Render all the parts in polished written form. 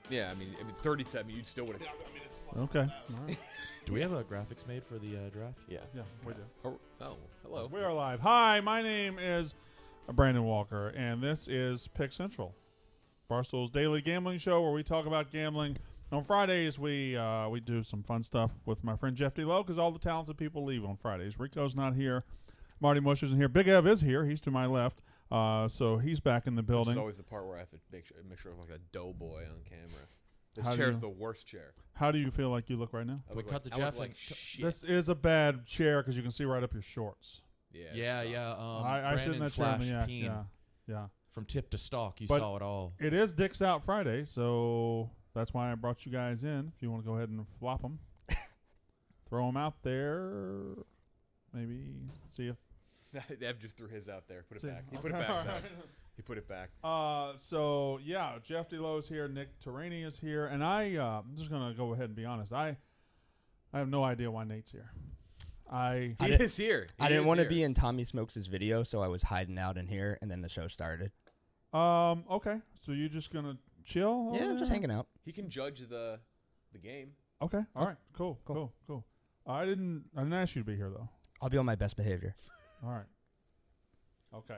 Yeah, I mean 37. You still would have. Okay. All right. Do we have graphics made for the draft? Yeah. Yeah, we do. Oh, hello. We are live. Hi, my name is Brandon Walker, and this is Pick Central, Barstool's daily gambling show where we talk about gambling. On Fridays, we do some fun stuff with my friend Jeff D. Lowe because all the talented people leave on Fridays. Rico's not here. Marty Mush isn't here. Big Ev is here. He's to my left. So he's back in the building. This is always the part where I have to make sure I look like a doughboy on camera. This How do chair's you- the worst chair. How do you feel like you look right now? We cut to I look Jeff like and- shit. This is a bad chair because you can see right up your shorts. Yeah. it Yeah. sucks. I sit in that chair. flashed Peen. Yeah. From tip to stalk, you But saw it all. It is Dicks Out Friday, so that's why I brought you guys in. If you want to go ahead and flop them, throw them out there. Maybe see if. Ev just threw his out there. Put it See. back. He put Okay, it back. all Doug. right. He put it back. So yeah, Jeff DeLoe's here, Nick Terrani is here, and I'm just gonna go ahead and be honest. I have no idea why Nate's here. He is here. I didn't want to be in Tommy Smokes' video, so I was hiding out in here, and then the show started. Okay. So you're just gonna chill? Yeah, I'm just hanging out. He can judge the game. Okay. All right. Cool. I didn't ask you to be here though. I'll be on my best behavior. All right. Okay.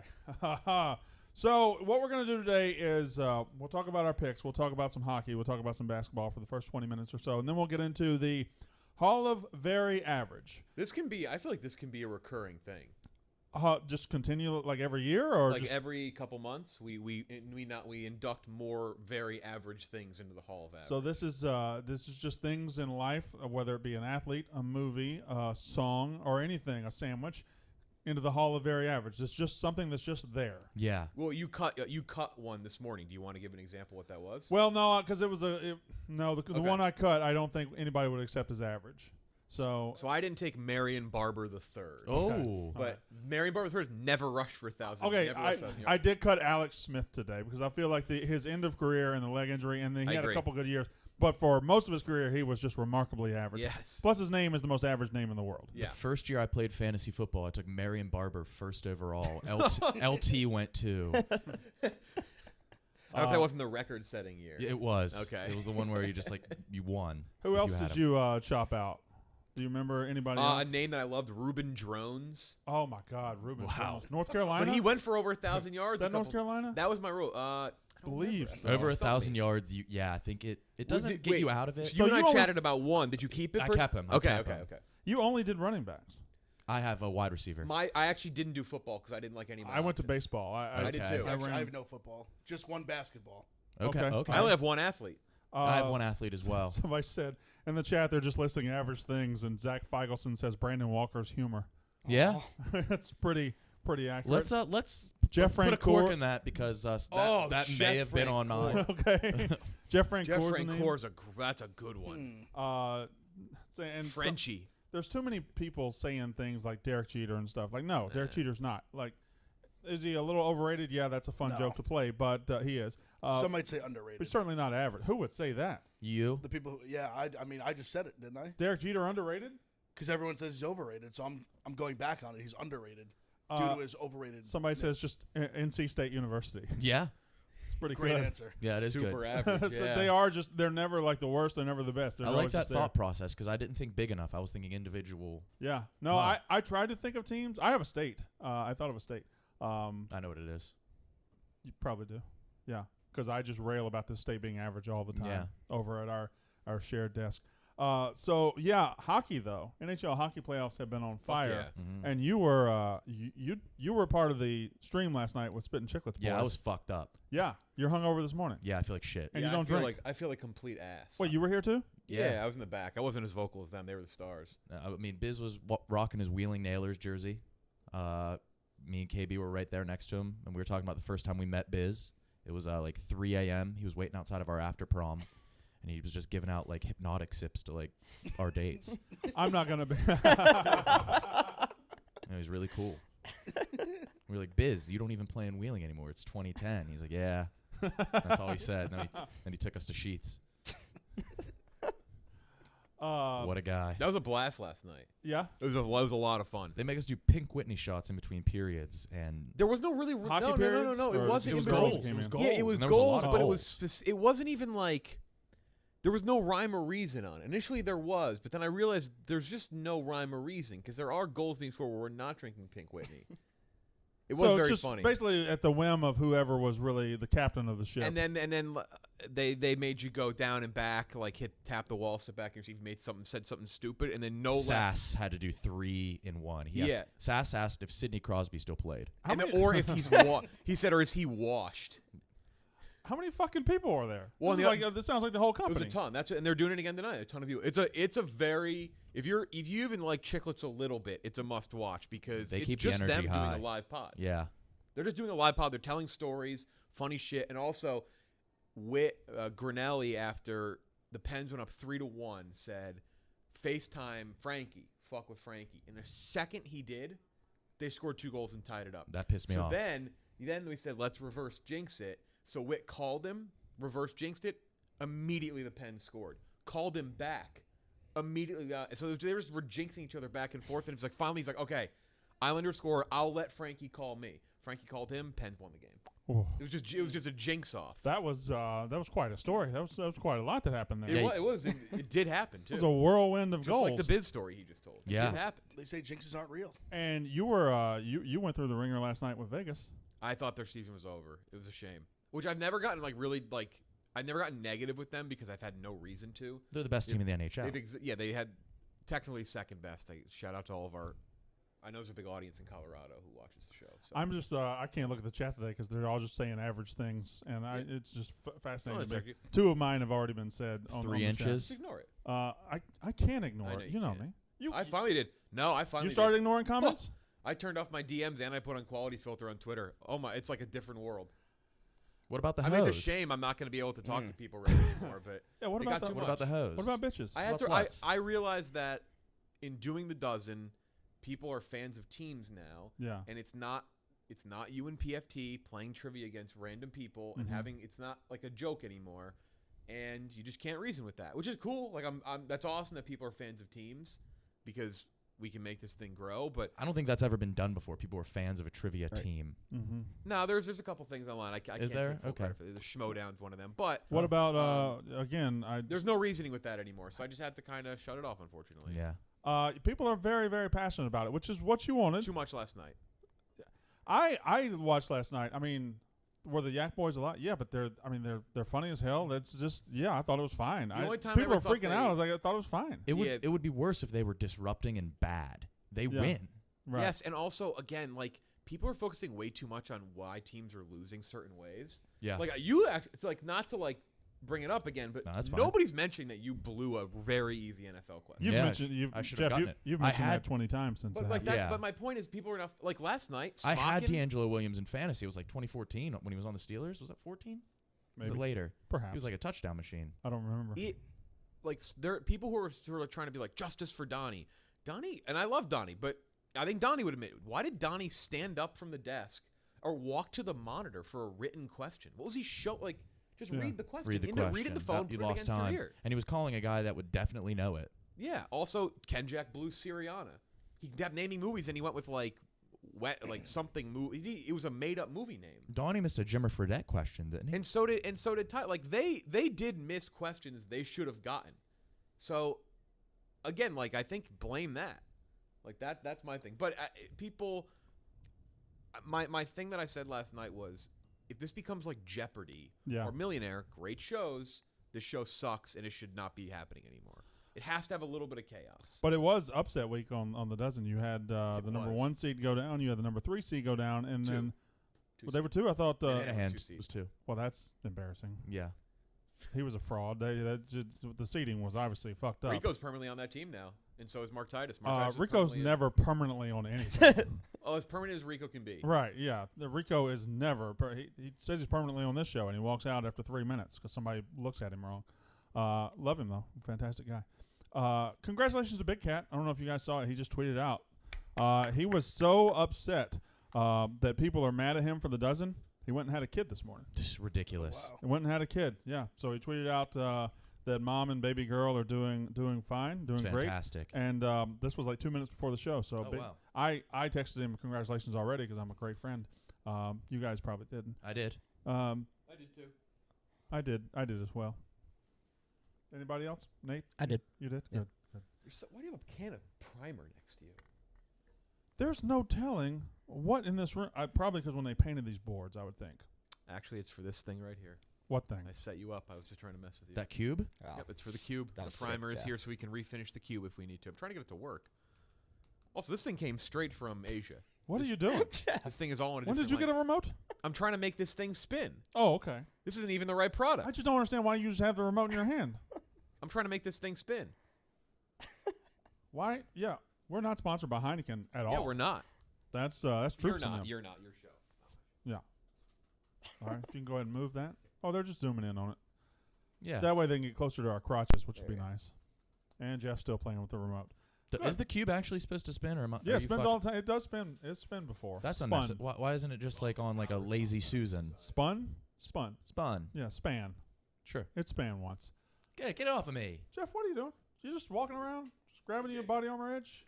So what we're going to do today is we'll talk about our picks. We'll talk about some hockey. We'll talk about some basketball for the first 20 minutes or so. And then we'll get into the Hall of Very Average. I feel like this can be a recurring thing. Just continue like every year or Like just every couple months, we induct more very average things into the Hall of Average. So this is just things in life, whether it be an athlete, a movie, a song, or anything, a sandwich, into the Hall of Very Average. It's just something that's just there. Yeah. Well, you cut one this morning. Do you want to give an example what that was? Well, no, because it was the Okay. one I cut. I don't think anybody would accept as average. So I didn't take Marion Barber III. Oh. But Marion Barber III never rushed for 1,000. okay, never rushed 1,000 I yards. did cut Alex Smith today because I feel like his end of career and the leg injury, and then he I had a agree. couple good years. But for most of his career, he was just remarkably average. Yes. Plus, his name is the most average name in the world. Yeah. The first year I played fantasy football, I took Marion Barber first overall. LT went 2. I don't know if that wasn't the record-setting year. It was. Okay. It was the one where you just you won. Who if else had did him. you chop out? Do you remember anybody A else? name that I loved, Ruben Drones. Oh my God, Ruben Wow. Jones. North Carolina. But he went for over 1,000 yards. Is that North Carolina? That was my rule. I don't Believe remember. so. Over Stump 1,000 me. yards. I think it doesn't Wait, get you out of it. So So you and you I only- chatted about one. Did you keep it? I kept him. I Okay. kept him. You only did running backs. I have a wide receiver. I actually didn't do football because I didn't like any of my I went to options. baseball. I did Okay. too. Actually, ran- I have no football. Just one basketball. Okay. Okay. Okay. I only have one athlete. I have one athlete as well. Somebody said in the chat they're just listing average things, and Zach Feigelson says Brandon Walker's humor. Yeah. That's pretty accurate. Let's Jeff put a cork Francoeur- in that because that Jeff may have been on mine. Okay. Jeff Francoeur. Jeff Francoeur that's a good one. Frenchie. There's too many people saying things like Derek Jeter and stuff. Like, no, Derek Jeter's not. Like, is he a little overrated? Yeah, that's a fun No. joke to play, but he is. Some might say underrated. But certainly not average. Who would say that? You? The people who, I mean, I just said it, didn't I? Derek Jeter underrated? Because everyone says he's overrated, so I'm going back on it. He's underrated due to his overrated. Somebody says just NC State University. Yeah. It's pretty Great good. answer. Yeah, it is Super good. average. So Yeah. They are just, they're never like the worst, they're never the best. They're I always like that just there. thought process because I didn't think big enough. I was thinking individual. Yeah. No, Huh. I tried to think of teams. I have a state. I thought of a state. I know what it is. You probably do. Yeah. Because I just rail about this state being average all the time Yeah. over at our shared desk. So, yeah, hockey, though. NHL hockey playoffs have been on fire. yeah. Mhm. And you were you were part of the stream last night with Spittin' Chicklets boys. Yeah, I was fucked up. Yeah, you're hungover this morning. Yeah, I feel like shit. And Yeah, you don't drink. I feel like complete ass. Wait, you were here too? Yeah, I was in the back. I wasn't as vocal as them. They were the stars. I mean, Biz was rocking his Wheeling Nailers jersey. Me and KB were right there next to him, and we were talking about the first time we met Biz. It was like 3 a.m. He was waiting outside of our after prom, and he was just giving out like hypnotic sips to like our dates. I'm not going to be. And it was really cool. We were like, Biz, you don't even play in Wheeling anymore. It's 2010. He's like, yeah. That's all he said. Then he took us to Sheets. What a guy. That was a blast last night. Yeah. It was a lot of fun. They make us do Pink Whitney shots in between periods, and There was no really Hockey no. periods, It or wasn't. it was in goals between. came in? Yeah, it was And there was a lot goals, of but goals. it wasn't even like there was no rhyme or reason on it. Initially there was, but then I realized there's just no rhyme or reason because there are goals being scored where we're not drinking Pink Whitney. It was very just funny. Basically at the whim of whoever was really the captain of the ship. And then they made you go down and back, like tap the wall, step back, and if you said something stupid, and then Sass had to do 3 in 1. Sass asked if Sidney Crosby still played. or if he's he said, or is he washed? How many fucking people are there? Well, this sounds like the whole company. It was a ton. And they're doing it again tonight. A ton of people. It's a very if you even like Chiclets a little bit, it's a must watch because They it's keep just the them energy high. doing a live pod. Yeah. They're just doing a live pod. They're telling stories, funny shit, and also Grinelli after the Pens went up 3-1 said, "FaceTime Frankie, fuck with Frankie." And the second he did, they scored 2 goals and tied it up. That pissed me off. So then we said, let's reverse jinx it. So Witt called him, reverse jinxed it. Immediately the Pens scored. Called him back. Immediately. So they were jinxing each other back and forth. And it's like finally he's like, okay, Islanders score. I'll let Frankie call me. Frankie called him. Pens won the game. Oh. It was just a jinx off. That was quite a story. That was quite a lot that happened there. It was. It did happen too. It was a whirlwind of just goals. like the Biz story he just told. Yeah. It did happen. They say jinxes aren't real. And you were you went through the ringer last night with Vegas. I thought their season was over. It was a shame. Which I've never gotten I've never gotten negative with them because I've had no reason to. They're the best team in the NHL. They had technically second best. Shout out to all of our. I know there's a big audience in Colorado who watches the show. So. I'm just I can't look at the chat today because they're all just saying average things, and it's just fascinating. Oh, to me. 2 of mine have already been said. On 3 the inches. chat. Just ignore it. I can't ignore I know it. you You know can't. me. I finally did. No, I finally You started did. ignoring comments. I turned off my DMs and I put on quality filter on Twitter. Oh my, it's like a different world. What about the I hose? mean, it's a shame I'm not going to be able to talk to people really anymore. But Yeah. What it about got the, too What about the hose? What about bitches? I had About to. sluts? I realized that in doing the dozen, people are fans of teams now. Yeah. And it's not you and PFT playing trivia against random people and it's not like a joke anymore, and you just can't reason with that, which is cool. Like that's awesome that people are fans of teams because we can make this thing grow. But I don't think that's ever been done before. People are fans of a trivia team. Mm-hmm. no, there's a couple things online. I can't there? take full Okay. credit for. The Schmodown's one of them. But What about again? there's no reasoning with that anymore, so I just had to kind of shut it off, unfortunately. Yeah. People are very very passionate about it, which is what you wanted. Too much last night. I watched last night. I mean, were the Yak Boys a lot? Yeah, but they're funny as hell. That's just I thought it was fine. Only time I people ever are thought freaking out. I was like, I thought it was fine. It would be worse if they were disrupting and bad. They win. Right. Yes, and also again, like people are focusing way too much on why teams are losing certain ways. Yeah. Like it's like not to like bring it up again, but No, that's fine. nobody's mentioning that you blew a very easy NFL question. You've Yeah, mentioned I should Jeff, have gotten it. You've I mentioned had- that 20 times since. But that like happened. that, Yeah. but my point is, people are enough. Like last night, I had Smockin- D'Angelo Williams in fantasy. It was like 2014 when he was on the Steelers. Was that 14? Was Maybe. it later? Perhaps. He was like a touchdown machine. I don't remember. there are people who are sort of trying to be like justice for Donnie, and I love Donnie, but I think Donnie would admit, why did Donnie stand up from the desk or walk to the monitor for a written question? What was he like? Just read the question. Read the Read question. it in the phone. You put it lost against your time. ear. And he was calling a guy that would definitely know it. Yeah. Also, Kenjack blew Sirianna. He kept naming movies, and he went with like something movie. It was a made-up movie name. Donnie missed a Jimmer Fredette question, didn't he? And so did Ty. Like they did miss questions they should have gotten. So again, like I think blame that. Like that's my thing. But people, my thing that I said last night was, if this becomes like Jeopardy or Millionaire, great shows, this show sucks and it should not be happening anymore. It has to have a little bit of chaos. But it was upset week on the dozen. You had the number was. 1 seed go down. You had the number 3 seed go down, and Two. then Two they were 2. I thought. Yeah. Hand Two seeds. was 2. Well, that's embarrassing. Yeah. He was a fraud. The seeding was obviously fucked up. Rico's permanently on that team now, and so is Mark Titus. Rico's never permanently on anything. as permanent as Rico can be. Right, yeah. Rico is never. He says he's permanently on this show, and he walks out after 3 minutes because somebody looks at him wrong. Love him, though. Fantastic guy. Congratulations to Big Cat. I don't know if you guys saw it. He just tweeted out. He was so upset that people are mad at him for the dozen. He went and had a kid this morning. Just ridiculous. Wow. He went and had a kid, yeah. So he tweeted out that mom and baby girl are doing fine, doing It's great. fantastic. And this was like 2 minutes before the show. So wow. I texted him congratulations already because I'm a great friend. You guys probably didn't. I did. I did too. I did as well. Anybody else? Nate? I did. You did? Yeah. Good. Why do you have a can of primer next to you? There's no telling what in this room. Probably because when they painted these boards, I would think. Actually, it's for this thing right here. What thing? I set you up. I was just trying to mess with you. That cube? Oh. Yep, it's for the cube. That's The primer sick, is yeah. here so we can refinish the cube if we need to. I'm trying to get it to work. Also, this thing came straight from Asia. What are you doing? This thing is all on a When did different, you get a remote? I'm trying to make this thing spin. Oh, okay. This isn't even the right product. I just don't understand why you just have the remote in your hand. I'm trying to make this thing spin. Why? Yeah, we're not sponsored by Heineken at all. Yeah, we're not. That's You're troops in not. them. You're not. Your show. Yeah. All right, if you can go ahead and move that. Oh, they're just zooming in on it. Yeah. That way they can get closer to our crotches, which would be nice. And Jeff's still playing with the remote. Is the cube actually supposed to spin, or am I? Yeah, it spins all the time. It does spin. It's spin before. That's spun. unnecessary. Why isn't it just like on like a lazy Susan? Spun? Spun. Spun. Yeah, span. Sure. It span once. Get off of me. Jeff, what are you doing? You just walking around, just grabbing your body armor edge?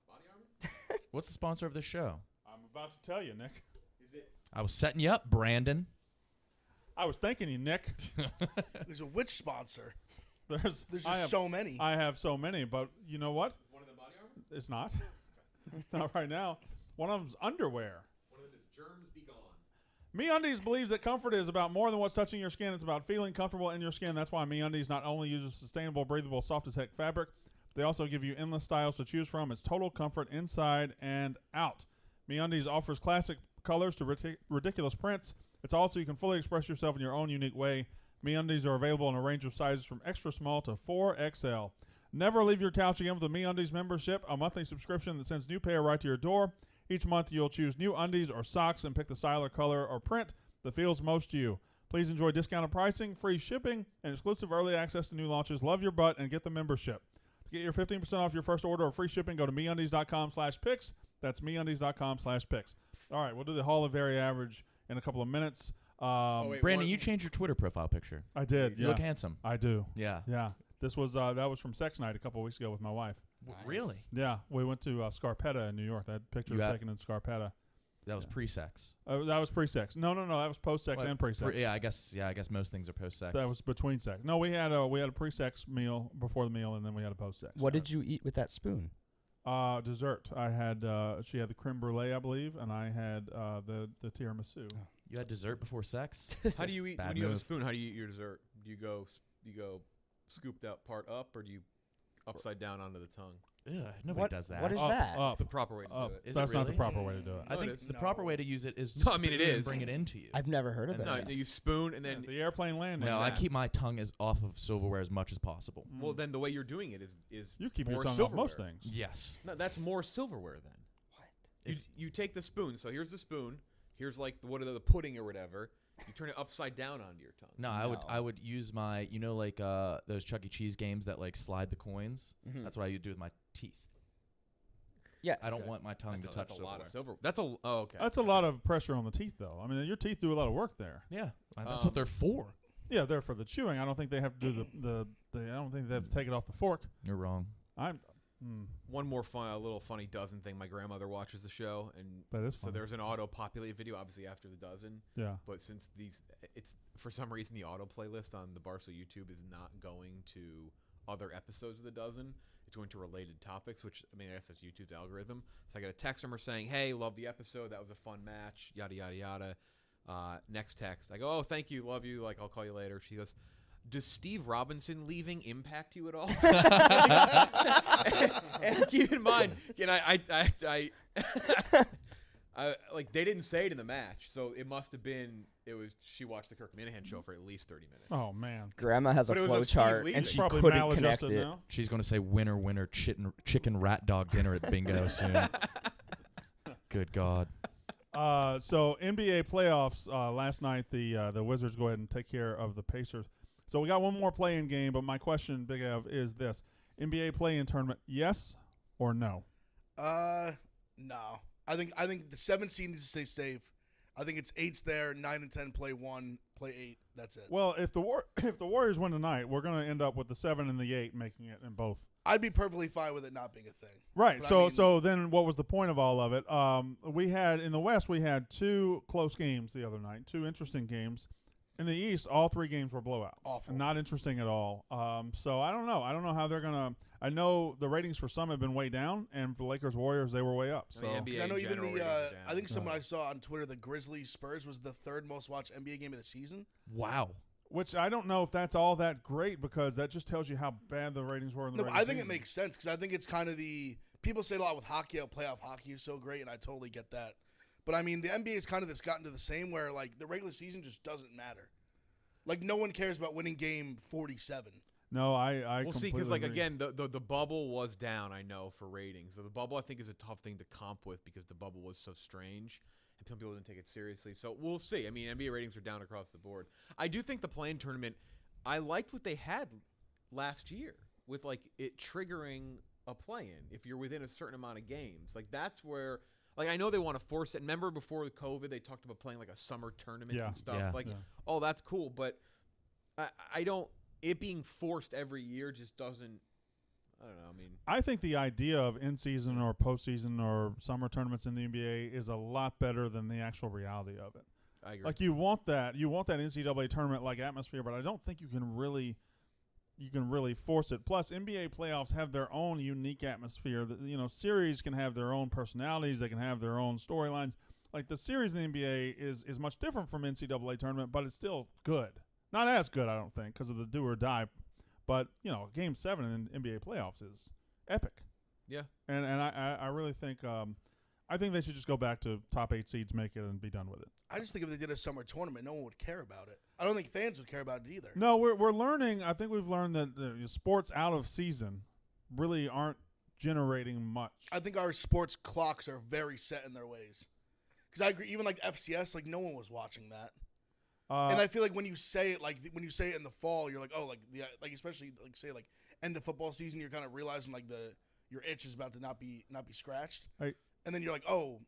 Body armor? What's the sponsor of this show? I'm about to tell you, Nick. Is it? I was setting you up, Brandon. I was thanking you, Nick. There's a witch sponsor. There's Just so many. I have so many, but you know what? One of them body armor? It's not. Not right now. One of them's underwear. One of them is germs be gone. MeUndies believes that comfort is about more than what's touching your skin. It's about feeling comfortable in your skin. That's why MeUndies not only uses sustainable, breathable, soft as heck fabric, they also give you endless styles to choose from. It's total comfort inside and out. MeUndies offers classic colors to ridiculous prints. It's also you can fully express yourself in your own unique way. MeUndies are available in a range of sizes from extra small to 4XL. Never leave your couch again with a MeUndies membership, a monthly subscription that sends new pair right to your door. Each month you'll choose new undies or socks and pick the style or color or print that feels most to you. Please enjoy discounted pricing, free shipping, and exclusive early access to new launches. Love your butt and get the membership. To get your 15% off your first order or free shipping, go to MeUndies.com/picks. That's MeUndies.com/picks. All right, we'll do the Hall of Very Average in a couple of minutes. Wait, Brandon, you changed your Twitter profile picture. I did. You Yeah, look handsome. I do. Yeah. Yeah, this was that was from sex night a couple of weeks ago with my wife. Nice. Really? Yeah, we went to Scarpetta in New York. That picture You was got- taken in Scarpetta. That was pre-sex. That was pre-sex. No, that was post-sex What? and pre-sex. Yeah, I guess most things are post-sex. That was between sex. No, we had a pre-sex meal before the meal, and then we had a post-sex. What did you eat with that spoon? Dessert. I had she had the creme brulee, I believe, and I had the tiramisu. You had dessert before sex? How do you eat Bad when you have a move. spoon? How do you eat your dessert? Do you go scooped out part up, or do you upside down onto the tongue? Yeah, nobody What- does that. what is Up, that? up, That's the proper way to up. do it. Is it That's not the really? proper way to do it. I No, it think is. the No. proper way to use it is No, I mean, it spoon and is. bring it into you. I've never heard of And that. No, you spoon and then the airplane landing. No, I that. keep my tongue as off of silverware as much as possible. Mm. well, then the way you're doing it is You keep more your tongue off silverware. most things. Yes. No, that's more silverware then. What? You take the spoon. So here's the spoon. Here's like the pudding or whatever. You turn it upside down onto your tongue. No, No. I would use my like those Chuck E. Cheese games that like slide the coins. Mhm. That's what I would do with my teeth. Yes. I don't want my tongue That's to a, touch that's a lot of silverware. silver. That's a okay. That's a lot of pressure on the teeth, though. I mean, your teeth do a lot of work there. Yeah, that's Um, what they're for. Yeah, they're for the chewing. I don't think they have to do the I don't think they have to take it off the fork. You're wrong. One more little funny dozen thing. My grandmother watches the show, and That is so funny. there's an auto-populated video, obviously after the dozen. Yeah. But since it's for some reason the auto playlist on the Barstool YouTube is not going to other episodes of the dozen. It's going to related topics, which I mean I guess that's YouTube's algorithm. So I get a text from her saying, "Hey, love the episode. That was a fun match. Yada yada yada." Next text, I go, "Oh, thank you, love you. Like I'll call you later." She goes, "Does Steve Robinson leaving impact you at all?" and keep in mind, I like they didn't say it in the match, so it must have been. It was she watched the Kirk Minahan show for at least 30 minutes. Oh man. Grandma has a But it was flow a Steve chart, leaving. and she Probably couldn't connect maladjusted it. now. She's going to say winner, chicken rat dog dinner at bingo soon. Good God. So NBA playoffs last night, the Wizards go ahead and take care of the Pacers. So we got one more play-in game, but my question, Big Ev, is this: NBA play-in tournament, yes or no? No. I think the 7 seed needs to stay safe. I think it's 8's there, 9 and 10 play 1, play 8. That's it. Well, if the Warriors win tonight, we're going to end up with the 7 and the 8 making it in both. I'd be perfectly fine with it not being a thing. Right. But I So mean- so then what was the point of all of it? We had in the West we had 2 close games the other night, 2 interesting games. In the East, all 3 games were blowouts. Awful. Not interesting at all. So I don't know. I don't know how they're gonna. I know the ratings for some have been way down, and for Lakers Warriors they were way up. So I mean, NBA 'Cause I know in even general the ratings are down. I think someone I saw on Twitter, the Grizzlies Spurs was the 3rd most watched NBA game of the season. Wow. which I don't know if that's all that great because that just tells you how bad the ratings were in the No, but regular I think it season. makes sense because I think it's kind of the people say a lot with hockey, how playoff hockey is so great, and I totally get that. But I mean, the NBA is kind of gotten to the same where like the regular season just doesn't matter. Like no one cares about winning game 47. No, I We'll see, completely because like agree. again, the bubble was down. I know for ratings. So the bubble I think is a tough thing to comp with because the bubble was so strange, and some people didn't take it seriously. So we'll see. I mean, NBA ratings are down across the board. I do think the play-in tournament. I liked what they had last year with like it triggering a play-in if you're within a certain amount of games. Like that's where. Like, I know they want to force it. Remember before COVID, they talked about playing, like, a summer tournament and stuff. Yeah. Like, oh, that's cool. But I don't – it being forced every year just doesn't – I don't know. I mean – I think the idea of in-season or postseason or summer tournaments in the NBA is a lot better than the actual reality of it. I agree. Like, you want that NCAA tournament-like atmosphere, but I don't think you can really force it. Plus, NBA playoffs have their own unique atmosphere. Series can have their own personalities. They can have their own storylines. Like the series in the NBA is much different from NCAA tournament, but it's still good. Not as good, I don't think, because of the do or die. But Game 7 in NBA playoffs is epic. Yeah. And I really think I think they should just go back to top 8 seeds, make it, and be done with it. I just think if they did a summer tournament, no one would care about it. I don't think fans would care about it either. No, we're learning. I think we've learned that sports out of season really aren't generating much. I think our sports clocks are very set in their ways. Because I agree, even like FCS, like no one was watching that. And I feel like when you say it, like when you say it in the fall, you're like, oh, like especially like say like end of football season, you're kind of realizing like your itch is about to not be scratched. And then you're like, oh,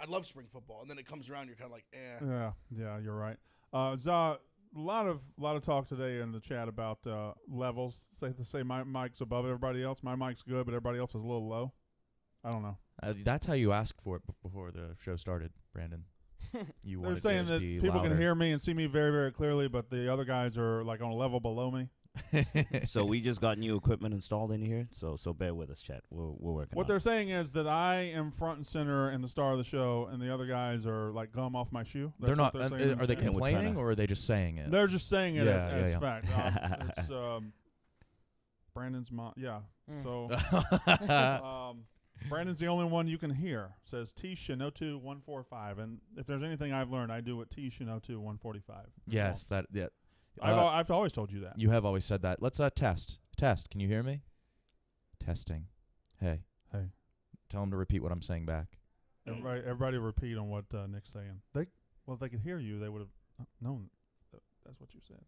I love spring football. And then it comes around, you're kind of like, eh. Yeah, you're right. Za, a lot of talk today in the chat about levels. Say my mic's above everybody else. My mic's good, but everybody else is a little low. I don't know. That's how you asked for it before the show started, Brandon. You They're wanted saying yours that to be people louder. can hear me and see me very, very clearly, but the other guys are like on a level below me. So we just got new equipment installed in here, so bear with us, chat. We're working. What on they're it. saying is that I am front and center and the star of the show, and the other guys are like gum off my shoe. They're That's not. what they're saying in the Are they chat. we're complaining tryna- or are they just saying it? They're just saying it Yeah, as yeah. fact. It's Brandon's mom. Yeah. So Brandon's the only one you can hear. Says T Shinotu 145, and if there's anything I've learned, I do what T Shinotu 145. Yes, that. Yeah. I've always told you that. You have always said that. Let's test. Test. Can you hear me? Testing. Hey. Tell him to repeat what I'm saying back. Everybody repeat on what Nick's saying. If they could hear you, they would have known. That's what you said.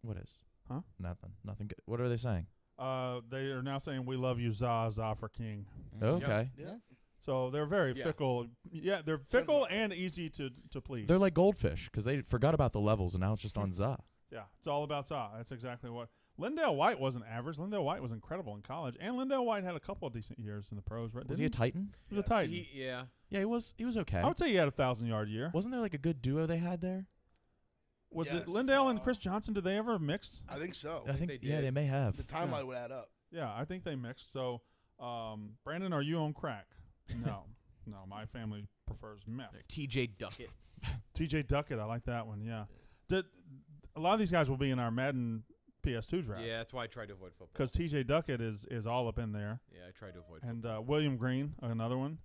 What is? Huh? Nothing. Nothing good. What are they saying? They are now saying we love you, Za for King. Okay. Yeah. So they're very Yeah. fickle. Yeah, they're fickle and easy to please. They're like goldfish because they forgot about the levels and now it's just on Za. Yeah, it's all about Za. That's exactly what. Lindale White wasn't average. Lindale White was incredible in college, and Lindale White had a couple of decent years in the pros. Right? Was he a Titan? He was a Titan. Yeah. Yeah, he was. He was okay. I would say he had a 1,000-yard year. Wasn't there like a good duo they had there? Was it Yes, Lindale and Chris Johnson? Did they ever mix? I think so. I think. they Yeah, did. they may have. The timeline would add up. Yeah, I think they mixed. So, Brandon, are you on crack? No, my family prefers meth. TJ Duckett. TJ Duckett, I like that one. Yeah, a lot of these guys will be in our Madden PS2 draft. Yeah, that's why I tried to avoid football. Because TJ Duckett is all up in there, Yeah, I tried to avoid and football. William Green, another one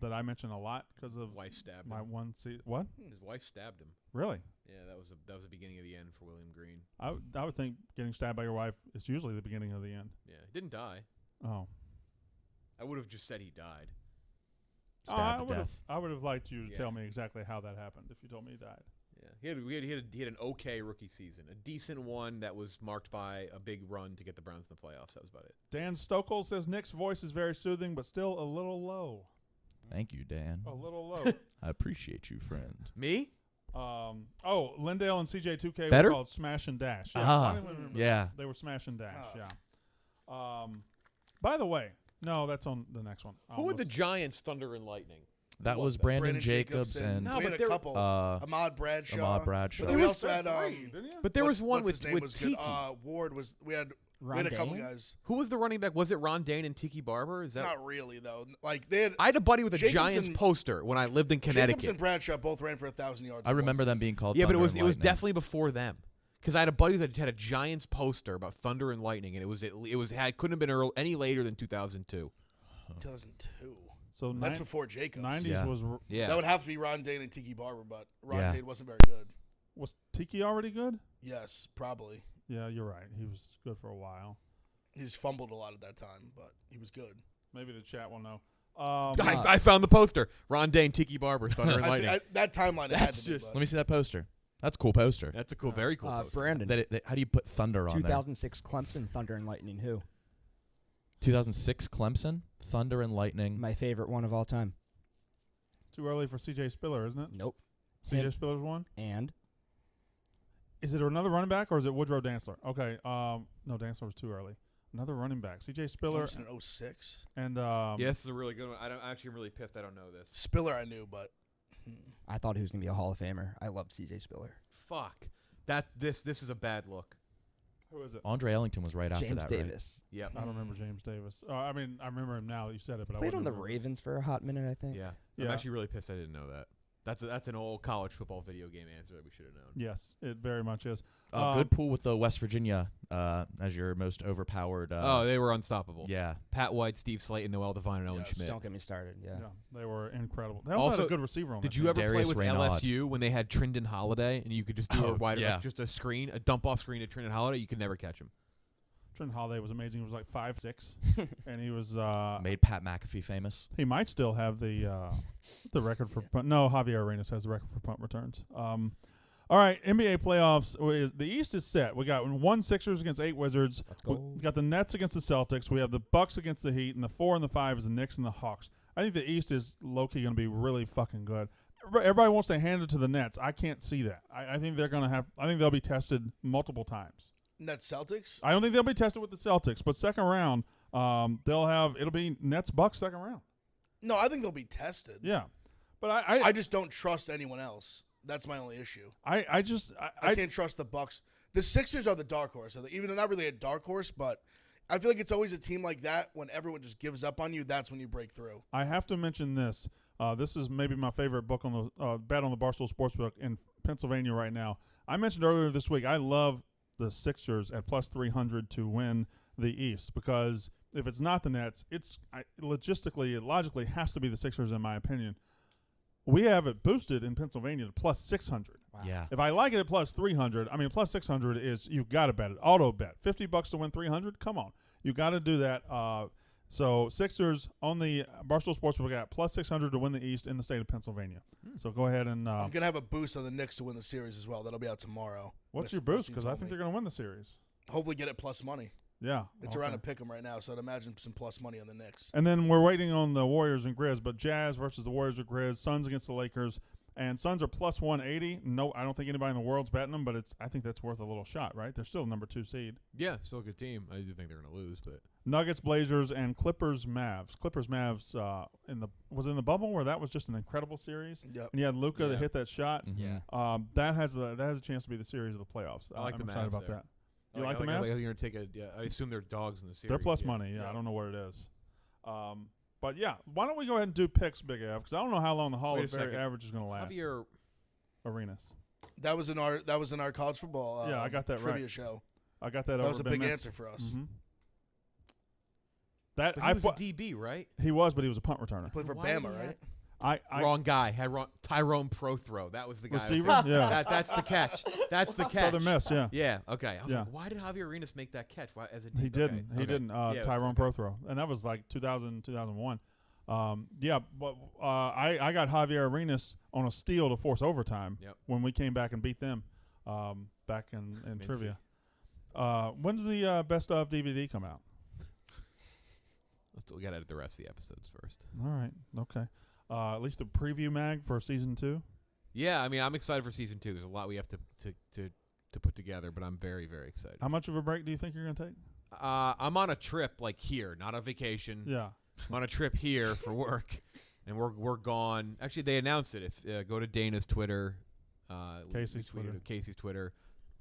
that I mention a lot because of His wife stabbed my him. one seat. What? His wife stabbed him. Really? Yeah, that was the beginning of the end for William Green. I would think getting stabbed by your wife is usually the beginning of the end. Yeah, he didn't die. Oh. I would have just said he died. Stabbed to death. I would have liked you to Yeah. tell me exactly how that happened if you told me he died. Yeah, he had an okay rookie season, a decent one that was marked by a big run to get the Browns in the playoffs. That was about it. Dan Stokel says Nick's voice is very soothing, but still a little low. Thank you, Dan. A little low. I appreciate you, friend. Me? Lindale and CJ2K Better? were called Smash and Dash. Yeah, Ah, I don't even remember. yeah. They were Smash and Dash, Oh. yeah. By the way, no, that's on the next one. Who were the Giants, Thunder, and Lightning? That What, was Brandon Jacobs and No, we but had there- a couple. Ahmad Bradshaw. Ahmad Bradshaw. But then we also had But there was one what's his with name was Tiki. good. Ward was. We had Ron a couple Dane? guys. Who was the running back? Was it Ron Dane and Tiki Barber? Is that? Not really though. Like they had. I had a buddy with a Jacobs Giants and- poster when I lived in Jacobs Connecticut. and Bradshaw both ran for 1,000 yards. I in one remember them season. being called. Yeah, but it Thunder was and it was Lightning. definitely before them. Because I had a buddy that had a Giants poster about Thunder and Lightning, and it couldn't have been any later than 2002. 2002. So That's before Jacobs. 90s Yeah. was Yeah, That would have to be Ron Dane and Tiki Barber, but Ron Yeah. Dane wasn't very good. was Tiki already good? Yes, probably. Yeah, you're right. He was good for a while. He just fumbled a lot at that time, but he was good. Maybe the chat will know. I found the poster. Ron Dane, Tiki Barber, Thunder and Lightning. That timeline it had That's to be. just- but- Let me see that poster. That's a cool poster. That's a cool, very cool poster. Brandon. How do you put Thunder on there? 2006 Clemson, Thunder and Lightning. Who? 2006 Clemson, Thunder and Lightning. My favorite one of all time. Too early for C.J. Spiller, isn't it? Nope. C.J. Spiller's one? And Is it another running back or is it Woodrow Dantzler? Okay. No, Dantzler was too early. Another running back. C.J. Spiller Clemson in 06. and Yeah, this is a really good one. I'm actually really pissed I don't know this. Spiller I knew, but I thought he was gonna be a Hall of Famer. I love C.J. Spiller. Fuck. This is a bad look. who is it? Andre Ellington was right after James that, right? Davis. Yep. I don't remember James Davis. I mean, I remember him now that you said it, but I Played on wouldn't the remember. Ravens for a hot minute, I think. Yeah. Yeah. I'm actually really pissed I didn't know that. That's an old college football video game answer that we should have known. Yes, it very much is. Good pool with the West Virginia as your most overpowered. They were unstoppable. Yeah. Pat White, Steve Slayton, Noel Devine, and Owen Yes. Schmidt. Don't get me started. Yeah. Yeah, they were incredible. They also had Also, a good receiver on Did that you team. ever Darius play with Raynaud. LSU when they had Trindon Holiday and you could just do a wide yeah. like just a screen, a dump off screen to Trindon Holiday? You could never catch him. Trent Holiday was amazing. He was like 5'6", and he was Made Pat McAfee famous. he might still have the record for punt. No, Javier Arenas has the record for punt returns. All right, NBA playoffs. The East is set. We got 1 Sixers against 8 Wizards. Let's go. We got the Nets against the Celtics. We have the Bucks against the Heat, and the 4 and the 5 is the Knicks and the Hawks. I think the East is low-key going to be really fucking good. Everybody wants to hand it to the Nets. I can't see that. I think they're going to have. I think they'll be tested multiple times. Net Celtics. I don't think they'll be tested with the Celtics, but second round, it'll be Nets Bucks second round. No, I think they'll be tested. Yeah, but I just don't trust anyone else. That's my only issue. I can't trust the Bucks. The Sixers are the dark horse. Even they're not really a dark horse, but I feel like it's always a team like that when everyone just gives up on you. That's when you break through. I have to mention this. This is maybe my favorite book on the bet on the Barstool Sports book in Pennsylvania right now. I mentioned earlier this week I love the Sixers at plus 300 to win the East because if it's not the Nets, it logically has to be the Sixers in my opinion. We have it boosted in Pennsylvania to plus 600. Wow. Yeah. If I like it at plus 300, I mean plus 600 is you've got to bet it. Auto bet. $50 to win 300. Come on. You got to do that. So Sixers on the Barstool Sports we got plus 600 to win the East in the state of Pennsylvania. So go ahead and I'm gonna have a boost on the Knicks to win the series as well. That'll be out tomorrow. what's your boost? Because I think they're going to win the series. hopefully get it plus money. Yeah. It's around a pick 'em right now, so I'd imagine some plus money on the Knicks. And then we're waiting on the Warriors and Grizz, but Jazz versus the Warriors or Grizz, Suns against the Lakers, and Suns are plus 180. No, I don't think anybody in the world's betting them, but I think that's worth a little shot, right? They're still the number 2 seed. Yeah, still a good team. I do think they're going to lose, but Nuggets, Blazers, and Clippers, Mavs. Clippers, Mavs was in the bubble where that was just an incredible series. Yep. And you had Luka that Yeah. hit that shot. Mhm. Yeah. That has a chance to be the series of the playoffs. I like I'm the excited Mavs about there. that. You like the Mavs? You're going to take a. Yeah, I assume they're dogs in the series. They're plus yeah. money. Yeah, Yeah. I don't know what it is. But yeah, why don't we go ahead and do picks, Big F? Because I don't know how long the Hall Wait a of Fame second. average is going to last. Javier, Arenas. That was in our college football. Yeah, I got that trivia right. show. I got that. That over was a Ben big Mintz. answer for us. Mhm. That but he was a DB, right? he was, but he was a punt returner. Played for Why did Bama, he right? I Wrong guy. Had Tyrone Prothrow. That was the guy. I was receiver. thinking. Yeah, That's the catch. That's the catch. Southern Miss. Yeah, Yeah. Okay. I was Yeah. like, why did Javier Arenas make that catch? Why as a he DB? didn't. Okay. He didn't. Yeah, it was Tyrone okay. Prothrow, and that was like 2000, 2001. Yeah, but I got Javier Arenas on a steal to force overtime Yep. when we came back and beat them back in Mincy. trivia. When does the best of DVD come out? We got to edit the rest of the episodes first. All right. Okay. At least a preview mag for season 2. Yeah, I mean, I'm excited for season 2. There's a lot we have to put together, but I'm very, very excited. How much of a break do you think you're going to take? I'm on a trip like here, not a vacation. Yeah. I'm on a trip here for work, and we're gone. Actually, they announced it. If go to Dana's Twitter, Casey's we tweeted Twitter. it, Casey's Twitter.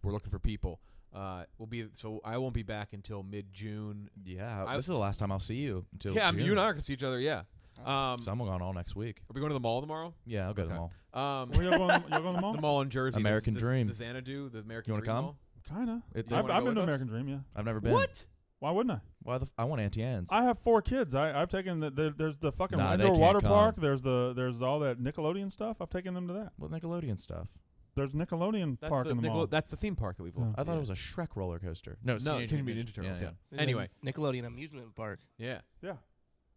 We're looking for people. I won't be back until mid-June. Yeah, this is the last time I'll see you until Yeah, I June. mean, you and I are gonna see each other. Yeah. So I'm going all next week. Are we going to the mall tomorrow? Yeah, I'll go to the Okay. mall. Where y'all going to the mall? The mall in Jersey. American Dream. The Xanadu, the American You wanna Dream come? Mall. Kind of. It- You I've wanna go been to with us? American Dream, yeah. I've never been. What? Why wouldn't I? I want Auntie Anne's. I have 4 kids. I've taken there's the fucking Nah, they indoor can't water come. park. There's all that Nickelodeon stuff. I've taken them to that. What Nickelodeon stuff? There's Nickelodeon park in the mall. That's the theme park that we've. Yeah. I thought it was a Shrek roller coaster. No, it's No, Teenage Teenage Mutant Ninja Turtles. Yeah. And Anyway, then Nickelodeon amusement park. yeah. Yeah.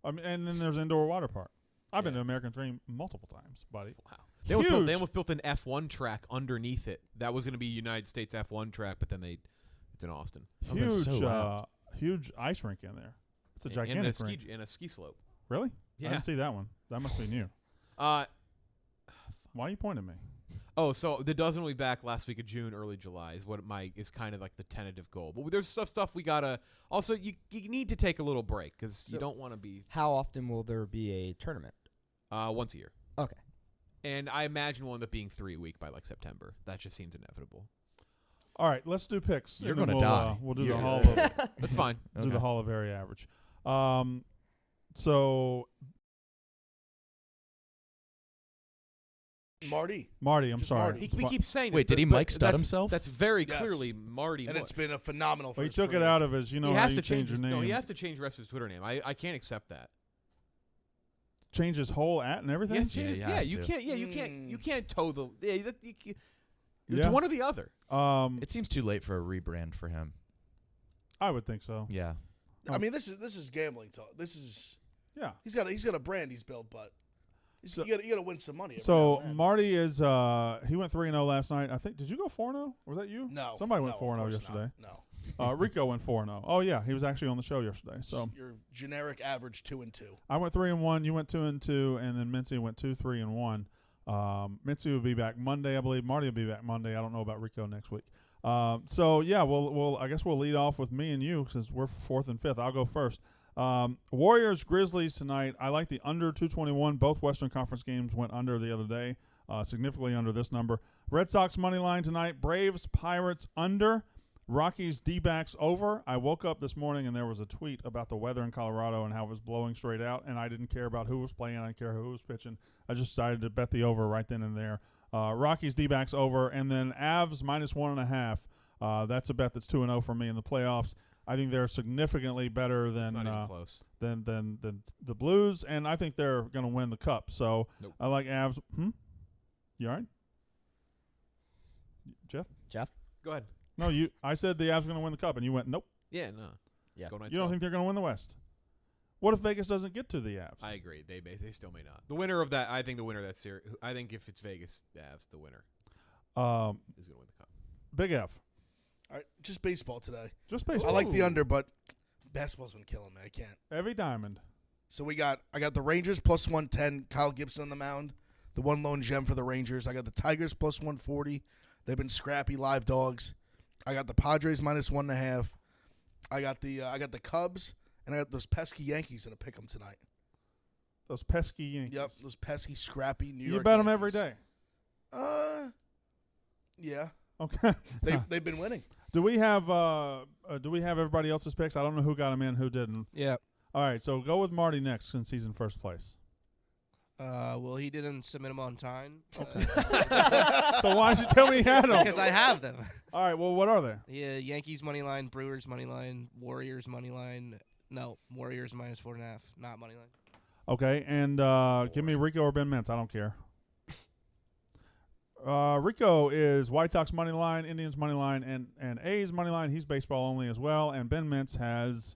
And then there's indoor water park. I've been to American Dream multiple times, buddy. Wow. They almost Huge. built an F1 track underneath it. That was going to be United States F1 track, but then it's in Austin. Oh, that's Huge, so loud. huge ice rink in there. It's a And gigantic a rink. and a ski slope. Really? I Yeah. didn't see that one. That must be new. Uh, Why are you pointing at me? oh, so the dozen will be back last week of June, early July is what is kind of like the tentative goal. But there's stuff we gotta. Also, you need to take a little break because you don't want to be How often will there be a tournament? once a year. Okay. And I imagine we'll end up being 3 a week by like September. That just seems inevitable. All right, let's do picks. You're and then gonna we'll, die. We'll do You're the gonna Hall of That's fine. do the Hall of Very Average. So Marty. Marty, I'm Just sorry. Marty. We keep saying this. Wait, did he but Mike stud that's- himself? That's very Yes. clearly Marty. And Moore. it's been a phenomenal. Well, he first took it career. out of his. You know he how has you to change change your his, name. No, he has to change the rest of his Twitter name. I can't accept that. change his whole at and everything. Yes, Yeah, change he yeah, has you to. can't. Yeah, you can't. You can't toe the. Yeah, it's Yeah. one or the other. It seems too late for a rebrand for him. I would think so. Yeah. I mean, this is gambling talk. This is Yeah. he's got a brand he's built, but So- you got to win some money. every So now and then. Marty is he went 3-0 last night. I think. Did you go 4-0? Was that you? No, Somebody went no, 4-0 of course yesterday. not. No, Rico went 4-0. Oh yeah, he was actually on the show yesterday. So your generic average 2-2. I went 3-1. You went 2-2, and then Mincy went 2-3-1. Mincy will be back Monday, I believe. Marty will be back Monday. I don't know about Rico next week. So yeah, I guess we'll lead off with me and you since we're 4th and 5th. I'll go first. Warriors Grizzlies tonight. I like the under 221. Both Western Conference games went under the other day, significantly under this number. Red Sox money line tonight. Braves Pirates under. Rockies D-backs over. I woke up this morning and there was a tweet about the weather in Colorado and how it was blowing straight out, and I didn't care about who was playing. I didn't care who was pitching. I just decided to bet the over right then and there. Rockies D-backs over, and then Avs minus 1.5. That's a bet that's 2-0 for me in the playoffs. I think they're significantly better It's than not even close. than the Blues, and I think they're going to win the Cup. So Nope. I like Avs. You all right? Jeff? Go ahead. No, you. I said the Avs are going to win the Cup, and you went nope. Yeah, no. Yeah. Go Knights You don't go. think they're going to win the West? What if Vegas doesn't get to the Avs? I agree. They still may not. The winner of that, I think the winner of that series. I think if it's Vegas, the Avs, the winner is going to win the Cup. Big F. All right, just baseball today. Just baseball. I like the under, but basketball's been killing me. I can't. Every diamond. So I got the Rangers plus 110. Kyle Gibson on the mound, the one lone gem for the Rangers. I got the Tigers plus 140. They've been scrappy live dogs. I got the Padres minus 1.5. I got the Cubs, and I got those pesky Yankees in a pick 'em tonight. Those pesky Yankees. Yep, those pesky scrappy New You York. bet them Yankees. every day. Yeah, Okay. they've been winning. Do we have everybody else's picks? I don't know who got them in, who didn't. Yeah. All right, so go with Marty next since he's in first place. Well, he didn't submit them on time. So why did you tell me he had them? Because I have them. All right, well, what are they? Yeah, Yankees money line, Brewers money line, Warriors money line. No, Warriors minus 4.5, not money line. Okay, and give me Rico or Ben Mintz. I don't care. Rico is White Sox money line, Indians money line, and A's money line. He's baseball only as well. And Ben Mintz has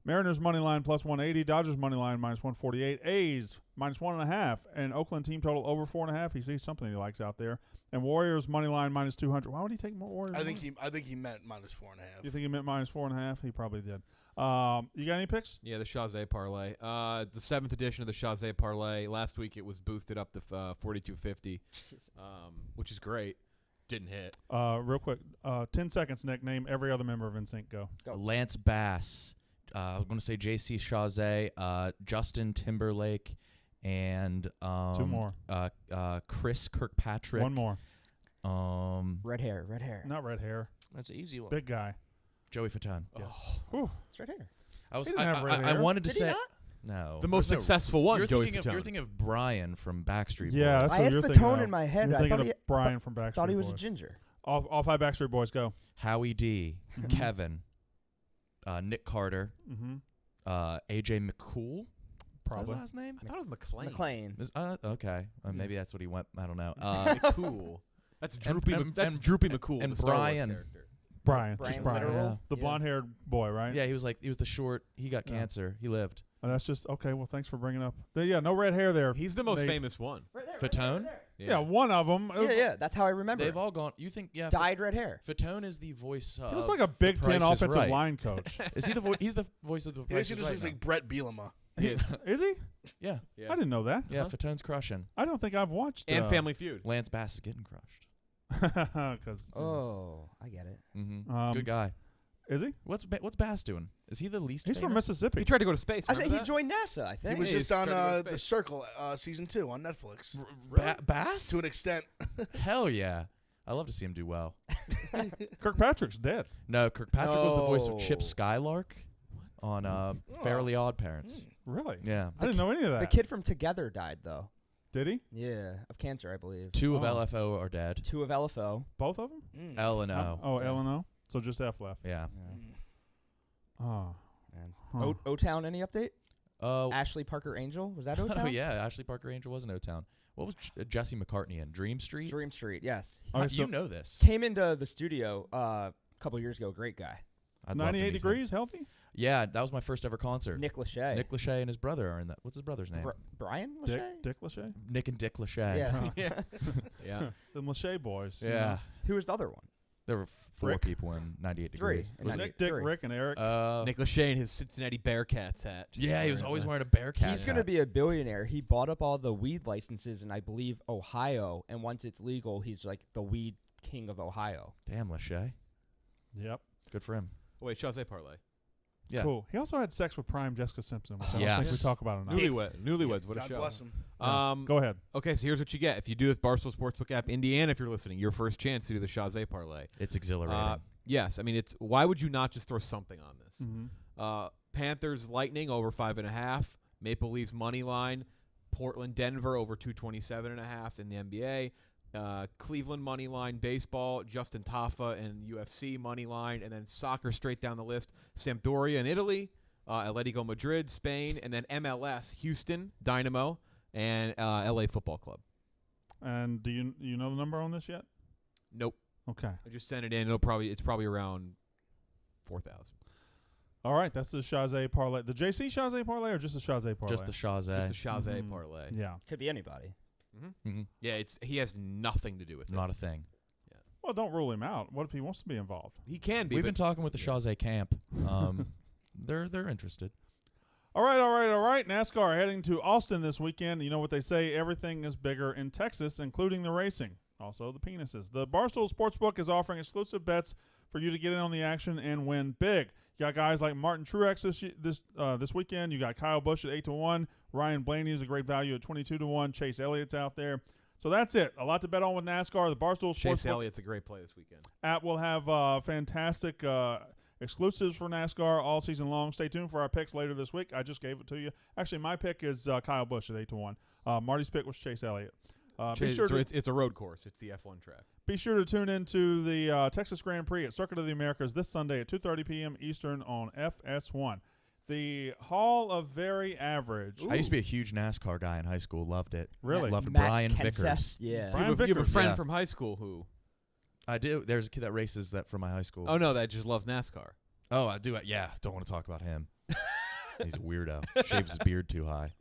Mariners money line plus 180, Dodgers money line minus 148, A's minus 1.5, and Oakland team total over 4.5. He sees something he likes out there. And Warriors money line minus 200. Why would he take more Warriors? I think he meant minus 4.5. You think he meant minus 4.5? He probably did. You got any picks? Yeah, the Chazé parlay. The 7th edition of the Chazé parlay. Last week it was boosted up to 4250, which is great. Didn't hit. Real quick, 10 seconds, Nick. Name every other member of Nsync. Go. Lance Bass. I'm going to say J.C. Chazé, Justin Timberlake, and 2 more. Chris Kirkpatrick. 1 more. Red hair. Not red hair. That's an easy one. Big guy. Joey Fatone. Yes. Whew. It's red hair. I was He didn't have red I hair. wanted to Did he say not? no. The most There's no- successful one, You're Joey thinking Fatone. you're thinking of Brian from Backstreet Yeah, Boys. that's I what had you're thinking Fatone of. in my head. You're I thinking thought of Brian from Backstreet thought he was a Boys. ginger. All 5 Backstreet Boys go. Howie D, Mhm. Kevin, Nick Carter, Mm-hmm. AJ McCool. Probably. Is his last name? I thought it was McLean. McLean. Okay. Maybe that's what he went. I don't know. Cool. That's Droopy. and- that's and- Droopy McCool. and the Star Wars Brian. character. Brian. Brian Just Brian. Literal? The Yeah. blonde-haired boy, right? Yeah, he was the short. He got Yeah. cancer. He lived. Oh, that's just okay. Well, thanks for bringing up. Yeah, no red hair there. He's the most Nate. famous one. Right there. Fatone? Yeah, one of them. Yeah. That's how I remember. They've all gone. You think? Yeah. dyed red hair. Fatone is the voice. He looks of like a Big The Ten Price is offensive Right. line coach. Is he the voice? He's the voice of the He Price actually is just Right looks like Brett Bielema. Is he? yeah. Yeah. I didn't know that. Yeah. Uh-huh. Fatone's crushing. I don't think I've watched. And Family Feud. Lance Bass is getting crushed. Because Oh, I get it. Mm-hmm. Good guy. is he? What's Bass doing? Is he the least? He's from famous? Mississippi. He tried to go to space. I said remember he that? joined NASA. I He think. was Yeah, just he's on trying to go to The space. Circle season 2 on Netflix. Bass? To an extent. Hell yeah. I love to see him do well. Kirkpatrick's dead. No, Kirkpatrick was the voice of Chip No. Skylark on Fairly Odd Parents. Really? Yeah. I didn't know any of that. The kid from Together died though. Did he? Yeah, of cancer, I believe. 2 of Oh. LFO are dead. 2 of LFO. Both of them? Mm. L and O. Oh, L and O. So just F left. Yeah. Oh. Man. Huh. O-Town, any update? Oh. Ashley Parker Angel, was that O-Town? Oh yeah. Ashley Parker Angel was in O-Town. What was Jesse McCartney in? Dream Street. Dream Street, yes. How Okay, do so you know this? Came into the studio a couple years ago. Great guy. I'd love to 98 meet him. degrees, healthy? Yeah, that was my first ever concert. Nick Lachey. Nick Lachey and his brother are in that. What's his brother's name? Brian Lachey? Dick Lachey? Nick and Dick Lachey. Yeah. Yeah. Yeah. The Lachey boys. you Yeah. know. Who was the other one? There were 4 Rick. people in 98 Three. degrees. In Was it- Nick, Dick, 93. Rick, and Eric. Nick Lachey and his Cincinnati Bearcats hat. Yeah, he was Wearing always the- wearing a Bearcat. He's going to be a billionaire. He bought up all the weed licenses in, I believe, Ohio. And once it's legal, he's like the weed king of Ohio. Damn, Lachey. Yep. Good for him. Wait, Chauncey Parlay. Yeah. Cool. He also had sex with Prime Jessica Simpson, which I don't think we Yes. talk about enough. Newlyweds. What a God show. bless him. Go ahead. Okay, so here's what you get. If you do this Barstool Sportsbook app, Indiana, if you're listening, your first chance to do the Chauncey Parlay. It's exhilarating. Yes, I mean, it's why would you not just throw something on this? Mm-hmm. Panthers Lightning over 5.5. Maple Leafs money line. Portland Denver over 227.5 in the NBA. Cleveland money line, baseball, Justin Taffa and UFC money line, and then soccer straight down the list. Sampdoria in Italy, Atletico Madrid, Spain, and then MLS, Houston Dynamo, and LA Football Club. And do you know the number on this yet? Nope, Okay. I just sent it in. It's probably around 4,000. All right. That's the Chauncey Parlay. The JC Chauncey Parlay or just the Chauncey Parlay? Just the Chauncey. Just the Chauncey Mhm. Parlay. Yeah. Could be anybody. Mm-hmm. Yeah, he has nothing to do with it. Not a thing. Well, don't rule him out. What if he wants to be involved? He can be. We've but been talking with the Chauncey camp. They're interested. All right. NASCAR heading to Austin this weekend. You know what they say, everything is bigger in Texas, including the racing, also the penises. The Barstool Sportsbook is offering exclusive bets for you to get in on the action and win big. You got guys like Martin Truex this weekend. You got Kyle Busch at 8-1. Ryan Blaney is a great value at 22-1. Chase Elliott's out there. So that's it. A lot to bet on with NASCAR. The Barstool Chase Sportsbook Elliott's a great play this weekend. app will have fantastic exclusives for NASCAR all season long. Stay tuned for our picks later this week. I just gave it to you. Actually, my pick is Kyle Busch at 8-1. Marty's pick was Chase Elliott. It's a road course. It's the F1 track. Be sure to tune into the Texas Grand Prix at Circuit of the Americas this Sunday at 2:30 p.m. Eastern on FS1. The Hall of Very Average. I used to be a huge NASCAR guy in high school. Loved it. Really? Loved Matt Brian Kenseth, Vickers. Yeah. Brian You have a Vickers. friend Yeah. from high school who? I do. There's a kid that races that from my high school. Oh no, that just loves NASCAR. Oh, I do. Yeah. Don't want to talk about him. He's a weirdo. Shaves his beard too high.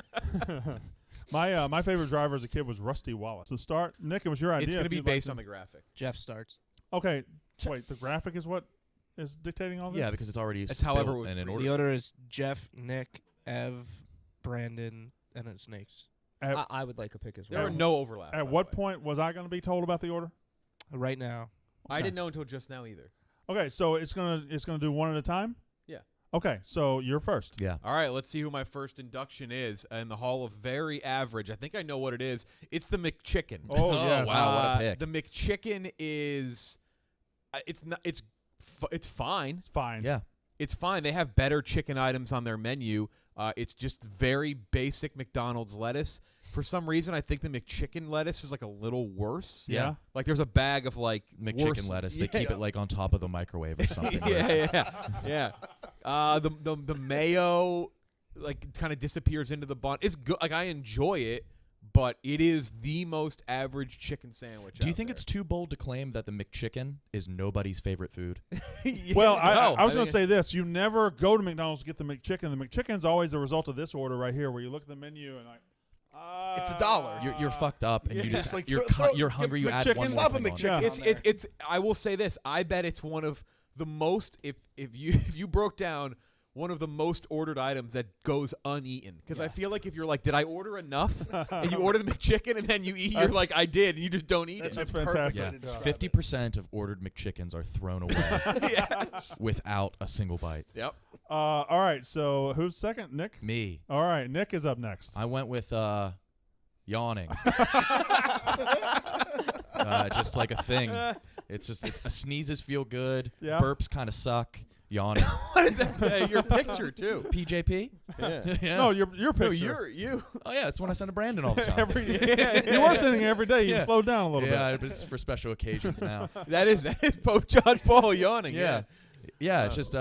My favorite driver as a kid was Rusty Wallace. To start, Nick, it was your idea. It's going to if be you'd like based to- on the graphic. Jeff starts. Okay, wait. The graphic is what is dictating all this? Yeah, because it's already That's built however it was and in created. order. The order is Jeff, Nick, Ev, Brandon, and then Snakes. I would like a pick as well. There are no overlaps. by At the what way. point was I going to be told about the order? Right now. I didn't know until just now either. Okay, so it's gonna do one at a time. Yeah. Okay, so you're first. Yeah. All right, let's see who my first induction is in the Hall of Very Average. I think I know what it is. It's the McChicken. Oh, yes. Wow, what a pick. The McChicken is it's fine. It's fine. Yeah. It's fine. They have better chicken items on their menu. It's just very basic McDonald's lettuce. For some reason, I think the McChicken lettuce is like a little worse. Yeah. Like there's a bag of like McChicken worse, lettuce. They keep it like on top of the microwave or something. yeah. The mayo like kind of disappears into the bun. It's good. Like I enjoy it, but it is the most average chicken sandwich. Do you out think there. it's too bold to claim that the McChicken is nobody's favorite food? Yeah, Well, no, I was think going to say this. You never go to McDonald's to get the McChicken. The McChicken's always a result of this order right here where you look at the menu and like, It's $1. You're fucked up, and you Yeah. just Like, you're throw- you're hungry. You add McChicken. one more Slap a thing on. McChicken. Yeah. on it's there. I will say this. I bet it's one of the most if you broke down one of the most ordered items that goes uneaten. Because I feel like if you're like, did I order enough? And you order the McChicken and then you eat, you're like, I did, and you just don't eat That's it. a fantastic. perfect way Yeah, to describe 50% of ordered McChickens are thrown away Yeah. without a single bite. Yep. all right, so who's second? Nick? Me, All right, Nick is up next. I went with yawning. Just like a thing. It's sneezes feel good. Yeah. Burps kind of suck. Yawning. Your picture too. PJP? Yeah. Yeah. No, your No, picture. you. Oh yeah, it's when I send to Brandon all the time. You are sitting here every day. You Yeah. slowed down a little yeah, bit. it's for special occasions now. That is Pope John Paul yawning. Yeah. Yeah, it's just